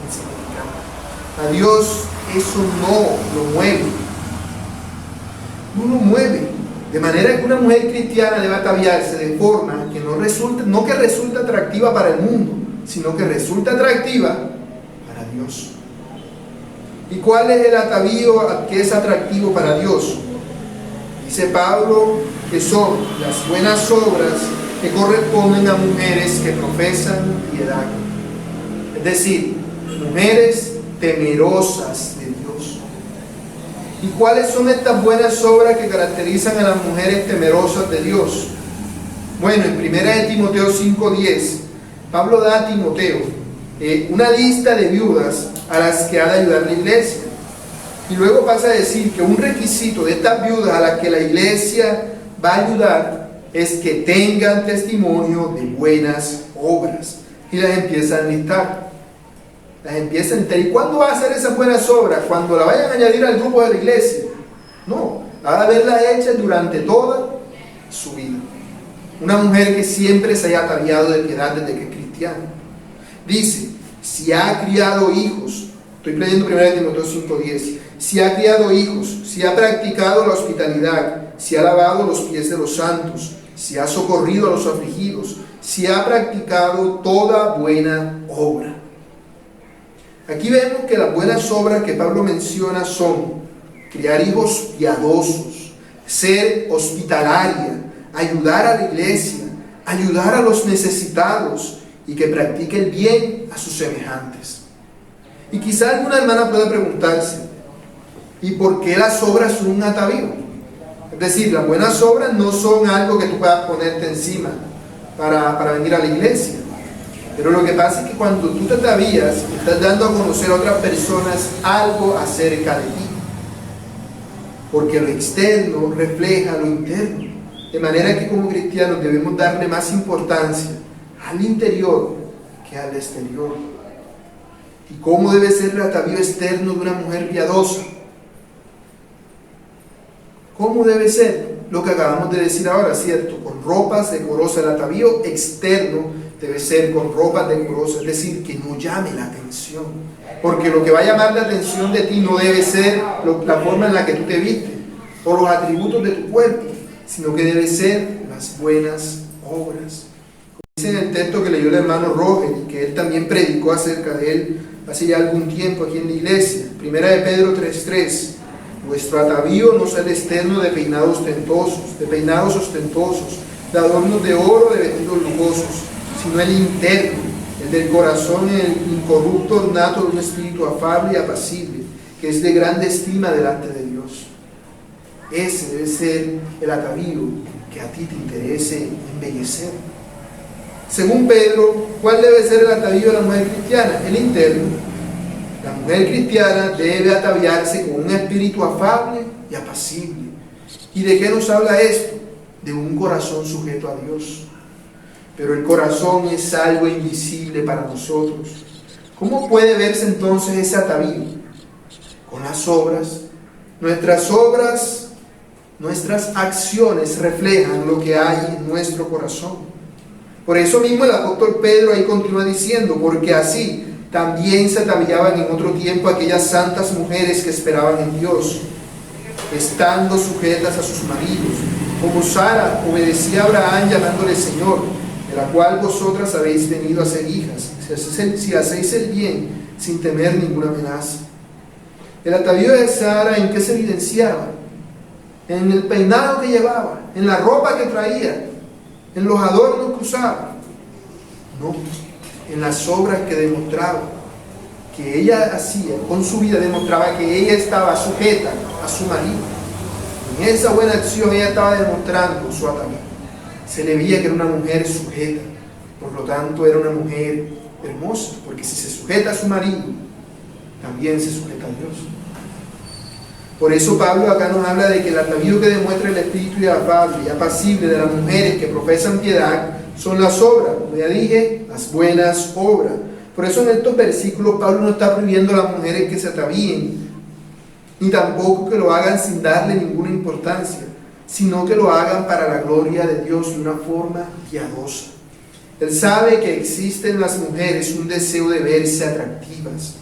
Insignificante. A Dios eso no lo mueve. No lo mueve. De manera que una mujer cristiana debe ataviarse de forma que no que resulte atractiva para el mundo, sino que resulte atractiva para Dios. ¿Y cuál es el atavío que es atractivo para Dios? Dice Pablo que son las buenas obras que corresponden a mujeres que profesan piedad. Es decir, mujeres temerosas de Dios. ¿Y cuáles son estas buenas obras que caracterizan a las mujeres temerosas de Dios? Bueno, en 1 Timoteo 5:10, Pablo da a Timoteo una lista de viudas a las que ha de ayudar la iglesia. Y luego pasa a decir que un requisito de estas viudas a las que la iglesia va a ayudar es que tengan testimonio de buenas obras. Y las empieza a enlistar. ¿Y cuándo va a hacer esas buenas obras? ¿Cuando la vayan a añadir al grupo de la iglesia? No, va a haberlas hechas durante toda su vida. Una mujer que siempre se haya ataviado de piedad desde que es cristiana. Dice, si ha criado hijos, estoy leyendo 1 Timoteo 5:10, si ha criado hijos, si ha practicado la hospitalidad, si ha lavado los pies de los santos, si ha socorrido a los afligidos, si ha practicado toda buena obra. Aquí vemos que las buenas obras que Pablo menciona son criar hijos piadosos, ser hospitalaria, ayudar a la iglesia, ayudar a los necesitados y que practique el bien a sus semejantes. Y quizá alguna hermana pueda preguntarse, ¿y por qué las obras son un atavío? Es decir, las buenas obras no son algo que tú puedas ponerte encima para venir a la iglesia. Pero lo que pasa es que cuando tú te atavías, estás dando a conocer a otras personas algo acerca de ti. Porque lo externo refleja lo interno. De manera que como cristianos debemos darle más importancia al interior que al exterior. ¿Y cómo debe ser el atavío externo de una mujer piadosa? ¿Cómo debe ser? Lo que acabamos de decir ahora, ¿cierto? Con ropas decorosas. El atavío externo debe ser con ropas decorosas, es decir, que no llame la atención. Porque lo que va a llamar la atención de ti no debe ser la forma en la que tú te vistes o los atributos de tu cuerpo, sino que debe ser las buenas obras. Como dice en el texto que leyó el hermano Roger y que él también predicó acerca de él hace ya algún tiempo aquí en la iglesia, 1 Pedro 3:3, vuestro atavío no sea el externo de peinados ostentosos, de adornos de oro, de vestidos lujosos, sino el interno, el del corazón, el incorrupto ornato de un espíritu afable y apacible, que es de grande estima delante de Dios. Ese debe ser el atavío que a ti te interese embellecer. Según Pedro, ¿cuál debe ser el atavío de la mujer cristiana? El interno. La mujer cristiana debe ataviarse con un espíritu afable y apacible. ¿Y de qué nos habla esto? De un corazón sujeto a Dios. Pero el corazón es algo invisible para nosotros. ¿Cómo puede verse entonces ese atavío? Con las obras. Nuestras acciones reflejan lo que hay en nuestro corazón. Por eso mismo el apóstol Pedro ahí continúa diciendo, porque así también se ataviaban en otro tiempo aquellas santas mujeres que esperaban en Dios, estando sujetas a sus maridos, como Sara obedecía a Abraham llamándole Señor, de la cual vosotras habéis venido a ser hijas, si hacéis el bien sin temer ninguna amenaza. El atavío de Sara, ¿en qué se evidenciaba? En el peinado que llevaba, en la ropa que traía, en los adornos que usaba. No, en las obras que demostraba, que ella hacía con su vida, demostraba que ella estaba sujeta a su marido. En esa buena acción ella estaba demostrando su atavío. Se le veía que era una mujer sujeta, por lo tanto era una mujer hermosa, porque si se sujeta a su marido, también se sujeta a Dios. Por eso Pablo acá nos habla de que el atavío que demuestra el espíritu afable y apacible de las mujeres que profesan piedad son las obras, como ya dije, las buenas obras. Por eso en estos versículos Pablo no está prohibiendo a las mujeres que se atavíen, ni tampoco que lo hagan sin darle ninguna importancia, sino que lo hagan para la gloria de Dios de una forma piadosa. Él sabe que existe en las mujeres un deseo de verse atractivas,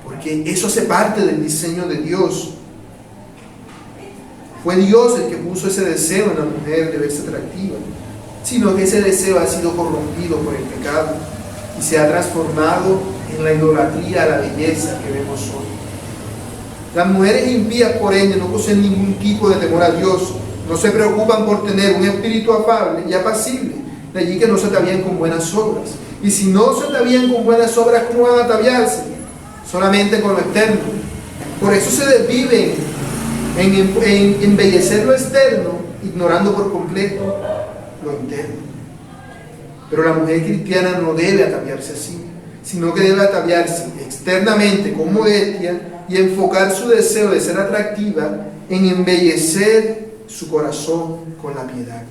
porque eso hace parte del diseño de Dios. Fue Dios el que puso ese deseo en la mujer de verse atractiva, sino que ese deseo ha sido corrompido por el pecado y se ha transformado en la idolatría a la belleza que vemos hoy. Las mujeres impías, por ende, no poseen ningún tipo de temor a Dios, no se preocupan por tener un espíritu afable y apacible, de allí que no se atavían con buenas obras. Y si no se atavían con buenas obras, ¿cómo van a ataviarse? Solamente con lo externo. Por eso se desviven en embellecer lo externo, ignorando por completo lo interno. Pero la mujer cristiana no debe ataviarse así, sino que debe ataviarse externamente con modestia y enfocar su deseo de ser atractiva en embellecer su corazón con la piedad.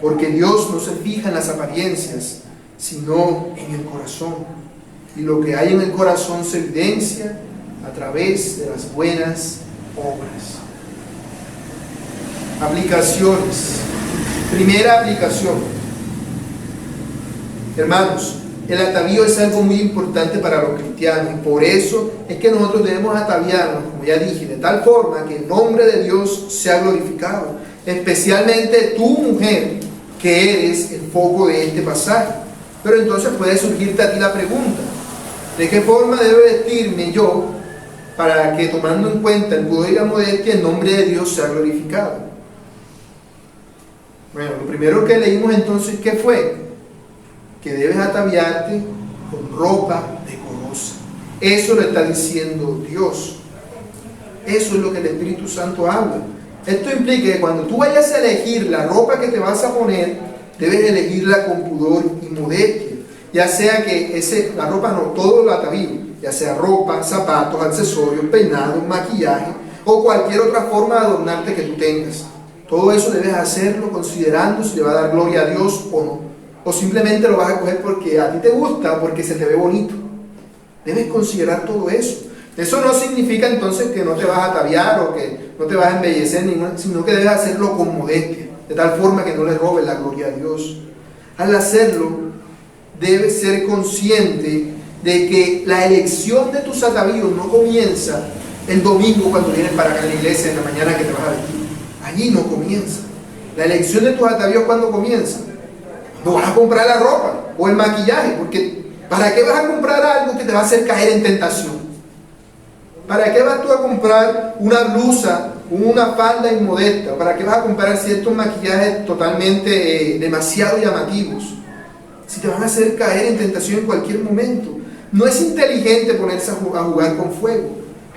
Porque Dios no se fija en las apariencias, sino en el corazón. Y lo que hay en el corazón se evidencia a través de las buenas obras. Aplicaciones. Primera aplicación. Hermanos, el atavío es algo muy importante para los cristianos y por eso es que nosotros debemos ataviarnos, como ya dije, de tal forma que el nombre de Dios sea glorificado, especialmente tú, mujer, que eres el foco de este pasaje. Pero entonces puede surgirte a ti la pregunta: ¿de qué forma debo vestirme yo para que, tomando en cuenta el pudor y la modestia, el nombre de Dios sea glorificado? Bueno, lo primero que leímos entonces, ¿qué fue? Que debes ataviarte con ropa decorosa. Eso lo está diciendo Dios. Eso es lo que el Espíritu Santo habla. Esto implica que cuando tú vayas a elegir la ropa que te vas a poner, debes elegirla con pudor y modestia. Ya sea que la ropa no, todo lo atavío, ya sea ropa, zapatos, accesorios, peinados, maquillaje o cualquier otra forma de adornarte que tú tengas. Todo eso debes hacerlo considerando si le va a dar gloria a Dios o no. O simplemente lo vas a coger porque a ti te gusta o porque se te ve bonito. Debes considerar todo eso. Eso no significa entonces que no te vas a ataviar o que no te vas a embellecer, sino que debes hacerlo con modestia, de tal forma que no le robes la gloria a Dios. Al hacerlo, debes ser consciente de que la elección de tus atavíos no comienza el domingo cuando vienes para acá a la iglesia en la mañana que te vas a vestir. Allí no comienza. La elección de tus atavíos, ¿cuándo comienza? No vas a comprar la ropa o el maquillaje, porque ¿para qué vas a comprar algo que te va a hacer caer en tentación? ¿Para qué vas tú a comprar una blusa, una falda inmodesta? ¿Para qué vas a comprar ciertos maquillajes totalmente demasiado llamativos? Si te van a hacer caer en tentación en cualquier momento. No es inteligente ponerse a jugar con fuego.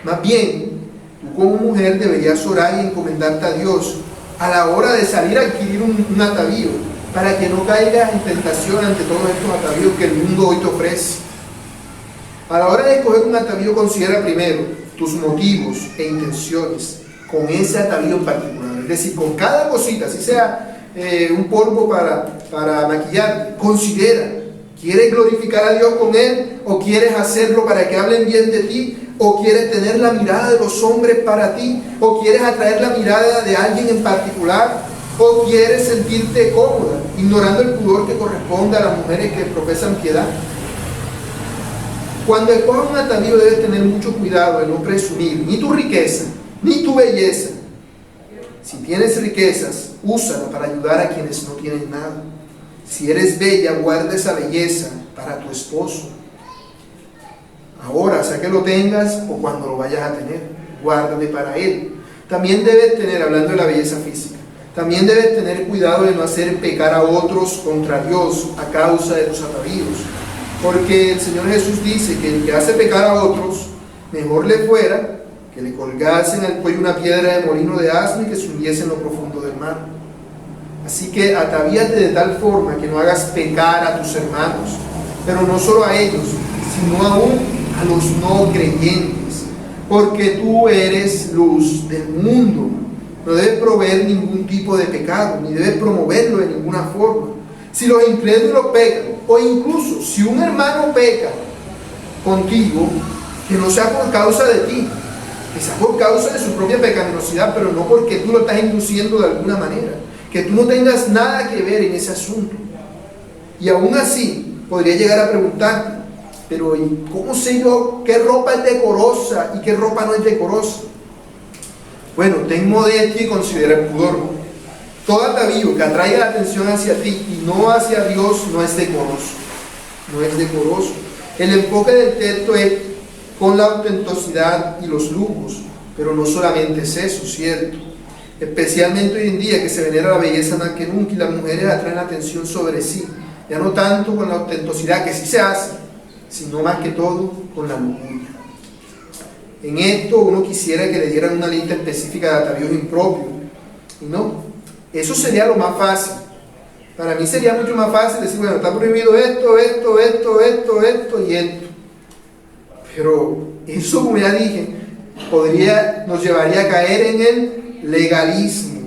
Más bien, tú como mujer deberías orar y encomendarte a Dios a la hora de salir a adquirir un atavío, para que no caigas en tentación ante todos estos atavíos que el mundo hoy te ofrece. A la hora de escoger un atavío, considera primero tus motivos e intenciones con ese atavío en particular. Es decir, con cada cosita, si sea un polvo para maquillar, considera, ¿quieres glorificar a Dios con él? ¿O quieres hacerlo para que hablen bien de ti? ¿O quieres tener la mirada de los hombres para ti? ¿O quieres atraer la mirada de alguien en particular? ¿O quieres sentirte cómoda, ignorando el pudor que corresponde a las mujeres que profesan piedad? Cuando escojas un atavío debes tener mucho cuidado de no presumir ni tu riqueza, ni tu belleza. Si tienes riquezas, úsala para ayudar a quienes no tienen nada. Si eres bella, guarda esa belleza para tu esposo. Ahora, sea que lo tengas o cuando lo vayas a tener, guárdale para él. También debes tener, hablando de la belleza física, También debes tener cuidado de no hacer pecar a otros contra Dios a causa de tus atavíos. Porque el Señor Jesús dice que el que hace pecar a otros, mejor le fuera que le colgasen al cuello una piedra de molino de asno y que se hundiese en lo profundo del mar. Así que atavíate de tal forma que no hagas pecar a tus hermanos, pero no solo a ellos, sino aún a los no creyentes, porque tú eres luz del mundo. No debes proveer ningún tipo de pecado, ni debes promoverlo de ninguna forma. Si los incrédulos pecan, o incluso si un hermano peca contigo, que no sea por causa de ti, que sea por causa de su propia pecaminosidad, pero no porque tú lo estás induciendo de alguna manera, que tú no tengas nada que ver en ese asunto. Y aún así, podría llegar a preguntarte, pero ¿y cómo sé yo qué ropa es decorosa y qué ropa no es decorosa? Bueno, ten modestia y considera el pudor. Todo atavío que atraiga la atención hacia ti y no hacia Dios no es decoroso. No es decoroso. El enfoque del texto es con la ostentosidad y los lujos, pero no solamente es eso, ¿cierto? Especialmente hoy en día que se venera la belleza más que nunca y las mujeres atraen la atención sobre sí, ya no tanto con la ostentosidad, que sí se hace, sino más que todo con la lujuria. En esto uno quisiera que le dieran una lista específica de atavíos impropios, y no, eso sería lo más fácil. Para mí sería mucho más fácil decir, bueno, está prohibido esto y esto. Pero eso, como ya dije, nos llevaría a caer en el legalismo,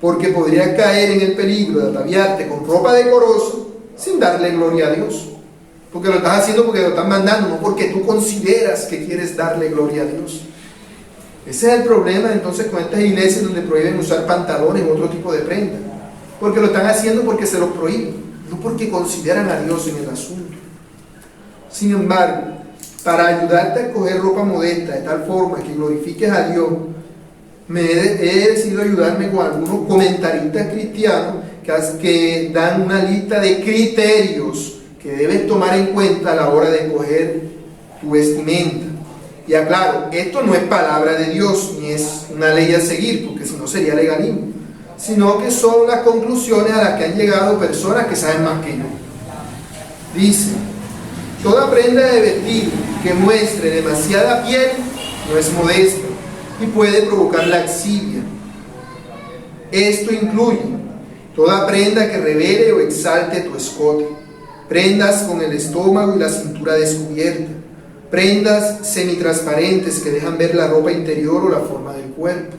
porque podría caer en el peligro de ataviarte con ropa decorosa sin darle gloria a Dios, porque lo estás haciendo porque lo estás mandando, no porque tú consideras que quieres darle gloria a Dios. Ese es el problema entonces con estas iglesias donde prohíben usar pantalones u otro tipo de prenda, porque lo están haciendo porque se los prohíben, no porque consideran a Dios en el asunto. Sin embargo, para ayudarte a escoger ropa modesta de tal forma que glorifiques a Dios, he decidido ayudarme con algunos comentaristas cristianos que dan una lista de criterios que debes tomar en cuenta a la hora de escoger tu vestimenta. Y aclaro, esto no es palabra de Dios, ni es una ley a seguir, porque si no sería legalismo, sino que son las conclusiones a las que han llegado personas que saben más que yo. Dice: toda prenda de vestir que muestre demasiada piel no es modesta y puede provocar laxivia. Esto incluye toda prenda que revele o exalte tu escote, prendas con el estómago y la cintura descubierta, prendas semitransparentes que dejan ver la ropa interior o la forma del cuerpo,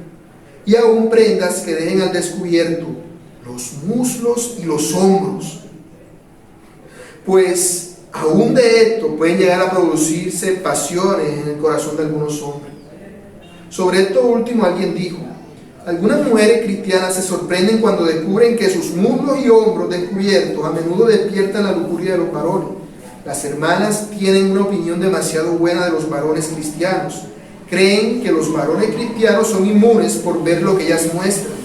y aún prendas que dejen al descubierto los muslos y los hombros. Pues aún de esto pueden llegar a producirse pasiones en el corazón de algunos hombres. Sobre esto último alguien dijo: algunas mujeres cristianas se sorprenden cuando descubren que sus muslos y hombros descubiertos a menudo despiertan la lujuria de los varones. Las hermanas tienen una opinión demasiado buena de los varones cristianos. Creen que los varones cristianos son inmunes por ver lo que ellas muestran.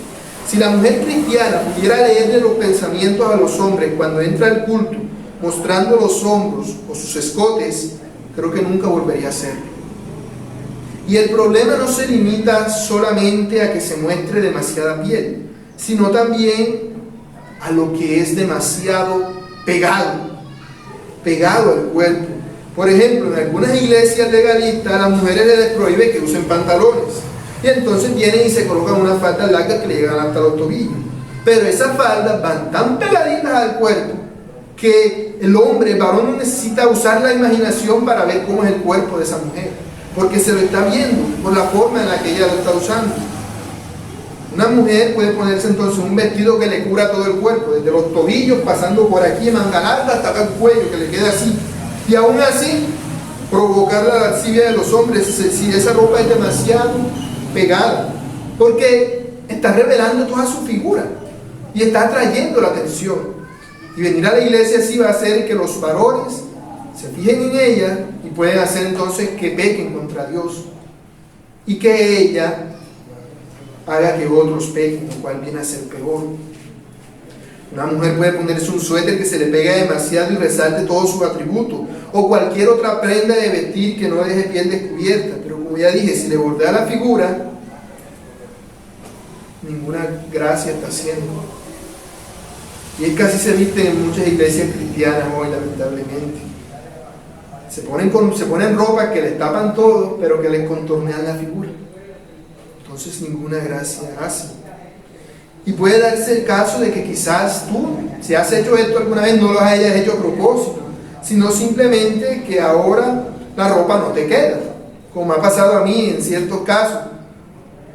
Si la mujer cristiana pudiera leerle los pensamientos a los hombres cuando entra al culto, mostrando los hombros o sus escotes, creo que nunca volvería a hacerlo. Y el problema no se limita solamente a que se muestre demasiada piel, sino también a lo que es demasiado pegado al cuerpo. Por ejemplo, en algunas iglesias legalistas a las mujeres les prohíbe que usen pantalones, y entonces vienen y se colocan unas faldas largas que le llegan hasta los tobillos, pero esas faldas van tan pegaditas al cuerpo que el varón no necesita usar la imaginación para ver cómo es el cuerpo de esa mujer, porque se lo está viendo por la forma en la que ella lo está usando. Una mujer puede ponerse entonces un vestido que le cubra todo el cuerpo, desde los tobillos, pasando por aquí, manga larga, hasta acá el cuello, que le quede así, y aún así provocar la lascivia de los hombres si esa ropa es demasiado pegada, porque está revelando toda su figura y está atrayendo la atención. Y venir a la iglesia así va a hacer que los varones se fijen en ella y pueden hacer entonces que pequen contra Dios, y que ella haga que otros pequen, lo cual viene a ser peor. Una mujer puede ponerse un suéter que se le pega demasiado y resalte todos sus atributos, o cualquier otra prenda de vestir que no deje piel descubierta, pero como ya dije, si le bordea la figura, ninguna gracia está haciendo. Y es que así se visten en muchas iglesias cristianas hoy, lamentablemente. Se ponen ropas que les tapan todo, pero que les contornean la figura. Entonces ninguna gracia hace. Y puede darse el caso de que quizás tú, si has hecho esto alguna vez, no lo hayas hecho a propósito, sino simplemente que ahora la ropa no te queda, como me ha pasado a mí en ciertos casos.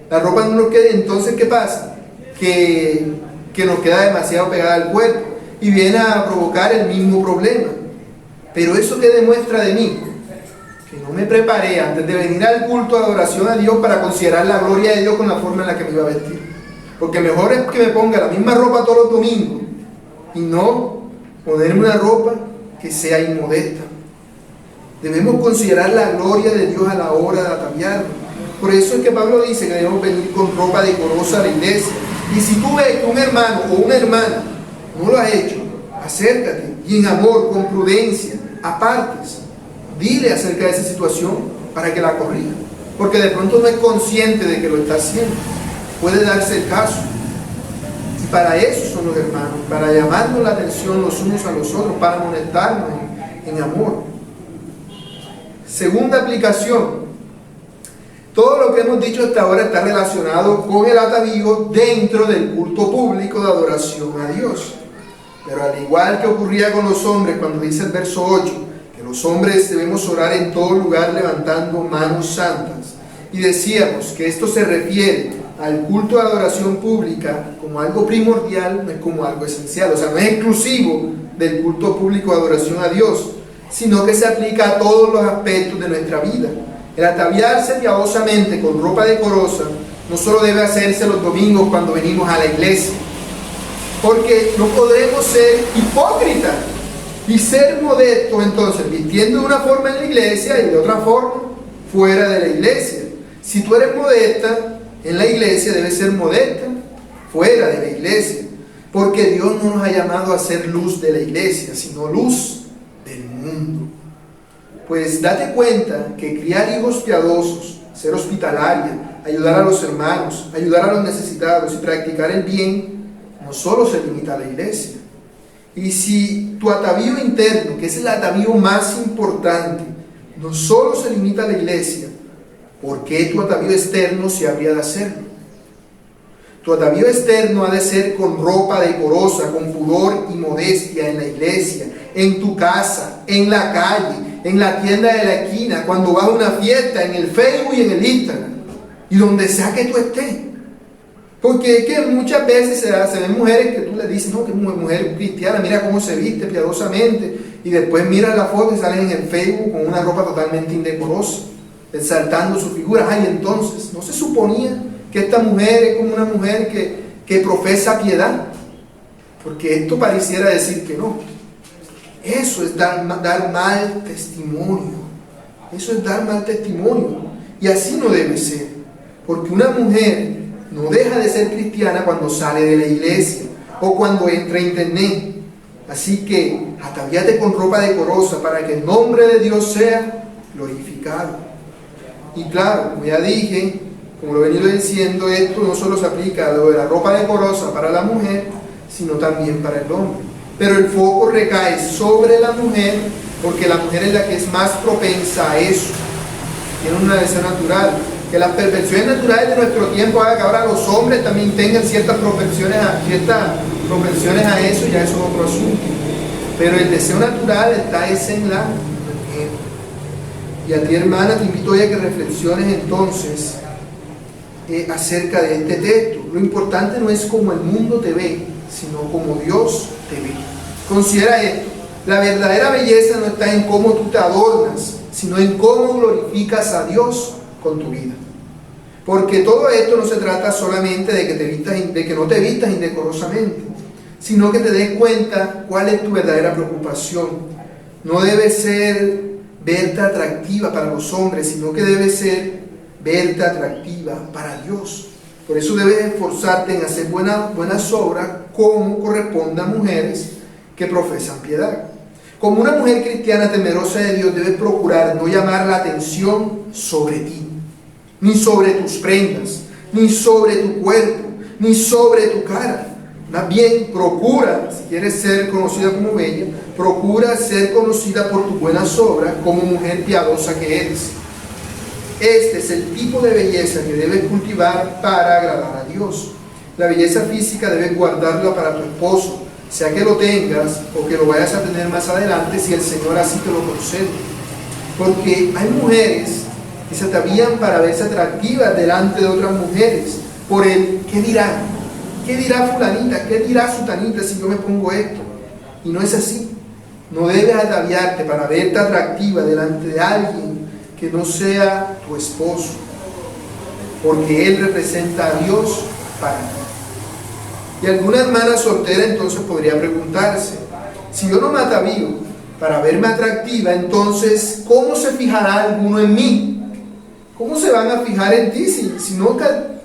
La ropa no nos queda, entonces ¿qué pasa? Que nos queda demasiado pegada al cuerpo y viene a provocar el mismo problema. Pero ¿eso qué demuestra de mí? Que no me preparé antes de venir al culto de adoración a Dios para considerar la gloria de Dios con la forma en la que me iba a vestir. Porque mejor es que me ponga la misma ropa todos los domingos y no ponerme una ropa que sea inmodesta. Debemos considerar la gloria de Dios a la hora de ataviarnos. Por eso es que Pablo dice que debemos venir con ropa decorosa a la iglesia. Y si tú ves que un hermano o una hermana no lo ha hecho, acércate y en amor, con prudencia, apartes. Dile acerca de esa situación para que la corrija. Porque de pronto no es consciente de que lo está haciendo. Puede darse el caso. Y para eso son los hermanos, para llamarnos la atención los unos a los otros, para amonestarnos en amor. Segunda aplicación. Todo lo que hemos dicho hasta ahora está relacionado con el atavío dentro del culto público de adoración a Dios. Pero al igual que ocurría con los hombres, cuando dice el verso 8, que los hombres debemos orar en todo lugar levantando manos santas. Y decíamos que esto se refiere al culto de adoración pública como algo primordial, no es como algo esencial. O sea, no es exclusivo del culto público de adoración a Dios, sino que se aplica a todos los aspectos de nuestra vida. El ataviarse piadosamente con ropa decorosa no solo debe hacerse los domingos cuando venimos a la iglesia, porque no podremos ser hipócritas y ser modestos entonces vistiendo de una forma en la iglesia y de otra forma fuera de la iglesia. Si tú eres modesta en la iglesia, debes ser modesta fuera de la iglesia, porque Dios no nos ha llamado a ser luz de la iglesia, sino luz del mundo. Pues date cuenta que criar hijos piadosos, ser hospitalaria, ayudar a los hermanos, ayudar a los necesitados y practicar el bien, no solo se limita a la iglesia. Y si tu atavío interno, que es el atavío más importante, no solo se limita a la iglesia, ¿por qué tu atavío externo se habría de hacerlo? Tu atavío externo ha de ser con ropa decorosa, con pudor y modestia en la iglesia, en tu casa, en la calle, en la tienda de la esquina, cuando vas a una fiesta, en el Facebook y en el Instagram, y donde sea que tú estés. Porque es que muchas veces se ven mujeres que tú les dices, no, que mujer cristiana, mira cómo se viste piadosamente, y después miras la foto y salen en el Facebook con una ropa totalmente indecorosa, exaltando su figura. Ay, entonces, ¿no se suponía que esta mujer es como una mujer que profesa piedad? Porque esto pareciera decir que no. Eso es dar mal testimonio. Eso es dar mal testimonio. Y así no debe ser. Porque una mujer no deja de ser cristiana cuando sale de la iglesia o cuando entra a internet. Así que atavíate con ropa decorosa para que el nombre de Dios sea glorificado. Y claro, como ya dije, como lo he venido diciendo, esto no solo se aplica a lo de la ropa decorosa para la mujer, sino también para el hombre. Pero el foco recae sobre la mujer, porque la mujer es la que es más propensa a eso. Tiene una deseo natural. Que las perversiones naturales de nuestro tiempo hagan que ahora los hombres también tengan ciertas propensiones a eso, ya eso es otro asunto. Pero el deseo natural está en la mujer. Y a ti, hermana, te invito hoy a que reflexiones entonces acerca de este texto. Lo importante no es cómo el mundo te ve, sino como Dios te ve. Considera esto: la verdadera belleza no está en cómo tú te adornas, sino en cómo glorificas a Dios con tu vida. Porque todo esto no se trata solamente de que no te vistas indecorosamente, sino que te des cuenta cuál es tu verdadera preocupación. No debe ser verte atractiva para los hombres, sino que debe ser verte atractiva para Dios. Por eso debes esforzarte en hacer buenas obras como corresponde a mujeres que profesan piedad. Como una mujer cristiana temerosa de Dios, debes procurar no llamar la atención sobre ti, ni sobre tus prendas, ni sobre tu cuerpo, ni sobre tu cara. Más bien, procura, si quieres ser conocida como bella, procura ser conocida por tus buenas obras como mujer piadosa que eres. Este es el tipo de belleza que debes cultivar para agradar a Dios. La belleza física debes guardarla para tu esposo, sea que lo tengas o que lo vayas a tener más adelante, si el Señor así te lo concede. Porque hay mujeres que se atavían para verse atractivas delante de otras mujeres por el ¿qué dirán? ¿Qué dirá fulanita? ¿Qué dirá sutanita si yo me pongo esto? Y no es así. No debes ataviarte para verte atractiva delante de alguien que no sea tu esposo, porque Él representa a Dios para ti. Y alguna hermana soltera entonces podría preguntarse, si yo no me atavío para verme atractiva, entonces ¿cómo se fijará alguno en mí? ¿Cómo se van a fijar en ti si no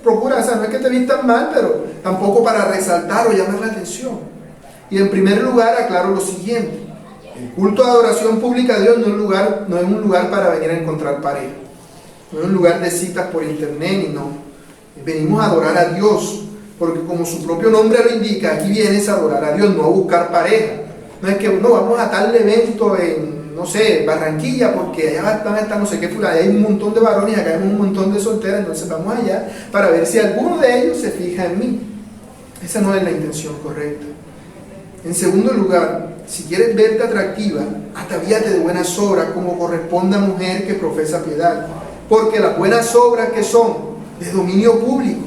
procuras, o sea, no es que te vistas mal, pero tampoco para resaltar o llamar la atención? Y en primer lugar aclaro lo siguiente: el culto de adoración pública a Dios no es un lugar para venir a encontrar pareja, no es un lugar de citas por internet, ni no. Venimos a adorar a Dios, porque como su propio nombre lo indica, aquí vienes a adorar a Dios, no a buscar pareja. No es que no vamos a tal evento en, no sé, Barranquilla, porque allá van a estar no sé qué fulano, hay un montón de varones, acá hay un montón de solteras, entonces vamos allá para ver si alguno de ellos se fija en mí. Esa no es la intención correcta. En segundo lugar, si quieres verte atractiva, atavíate de buenas obras como corresponde a mujer que profesa piedad, porque las buenas obras que son de dominio público,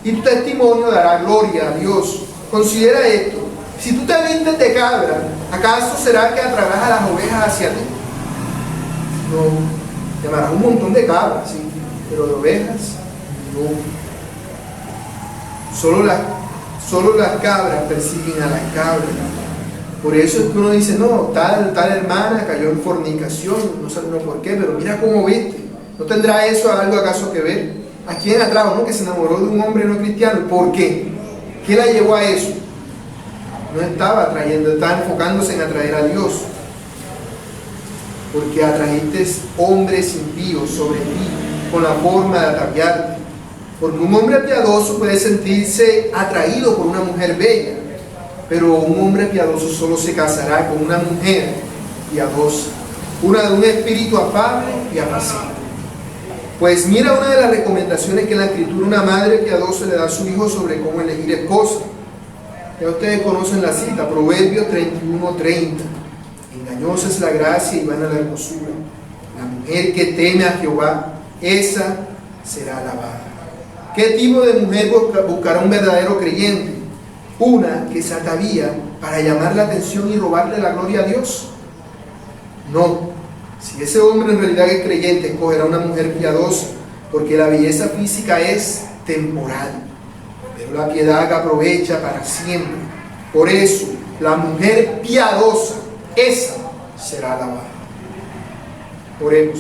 y tu testimonio dará gloria a Dios. Considera esto: si tú te vistes de cabra, ¿acaso será que atraerás a las ovejas hacia ti? No, llamarás un montón de cabras, sí, pero de ovejas, no. Solo las cabras persiguen a las cabras. Por eso es que uno dice, no, tal hermana cayó en fornicación, no sabe uno por qué, pero mira cómo viste. ¿No tendrá eso algo acaso que ver? ¿A quién atrajo? ¿No? Que se enamoró de un hombre no cristiano. ¿Por qué? ¿Qué la llevó a eso? No estaba atrayendo, estaba enfocándose en atraer a Dios. Porque atrajiste hombres impíos sobre ti con la forma de ataviarte. Porque un hombre piadoso puede sentirse atraído por una mujer bella, pero un hombre piadoso solo se casará con una mujer piadosa, una de un espíritu afable y apacible. Pues mira una de las recomendaciones que en la Escritura una madre piadosa le da a su hijo sobre cómo elegir esposa. Ya ustedes conocen la cita, Proverbios 31:30. Engañosa es la gracia y vana la hermosura. La mujer que teme a Jehová, esa será alabada. ¿Qué tipo de mujer buscará un verdadero creyente? Una que se atavía para llamar la atención y robarle la gloria a Dios. No. Si ese hombre en realidad es creyente, escogerá una mujer piadosa, porque la belleza física es temporal, pero la piedad que aprovecha para siempre. Por eso, la mujer piadosa, esa será alabada. Oremos.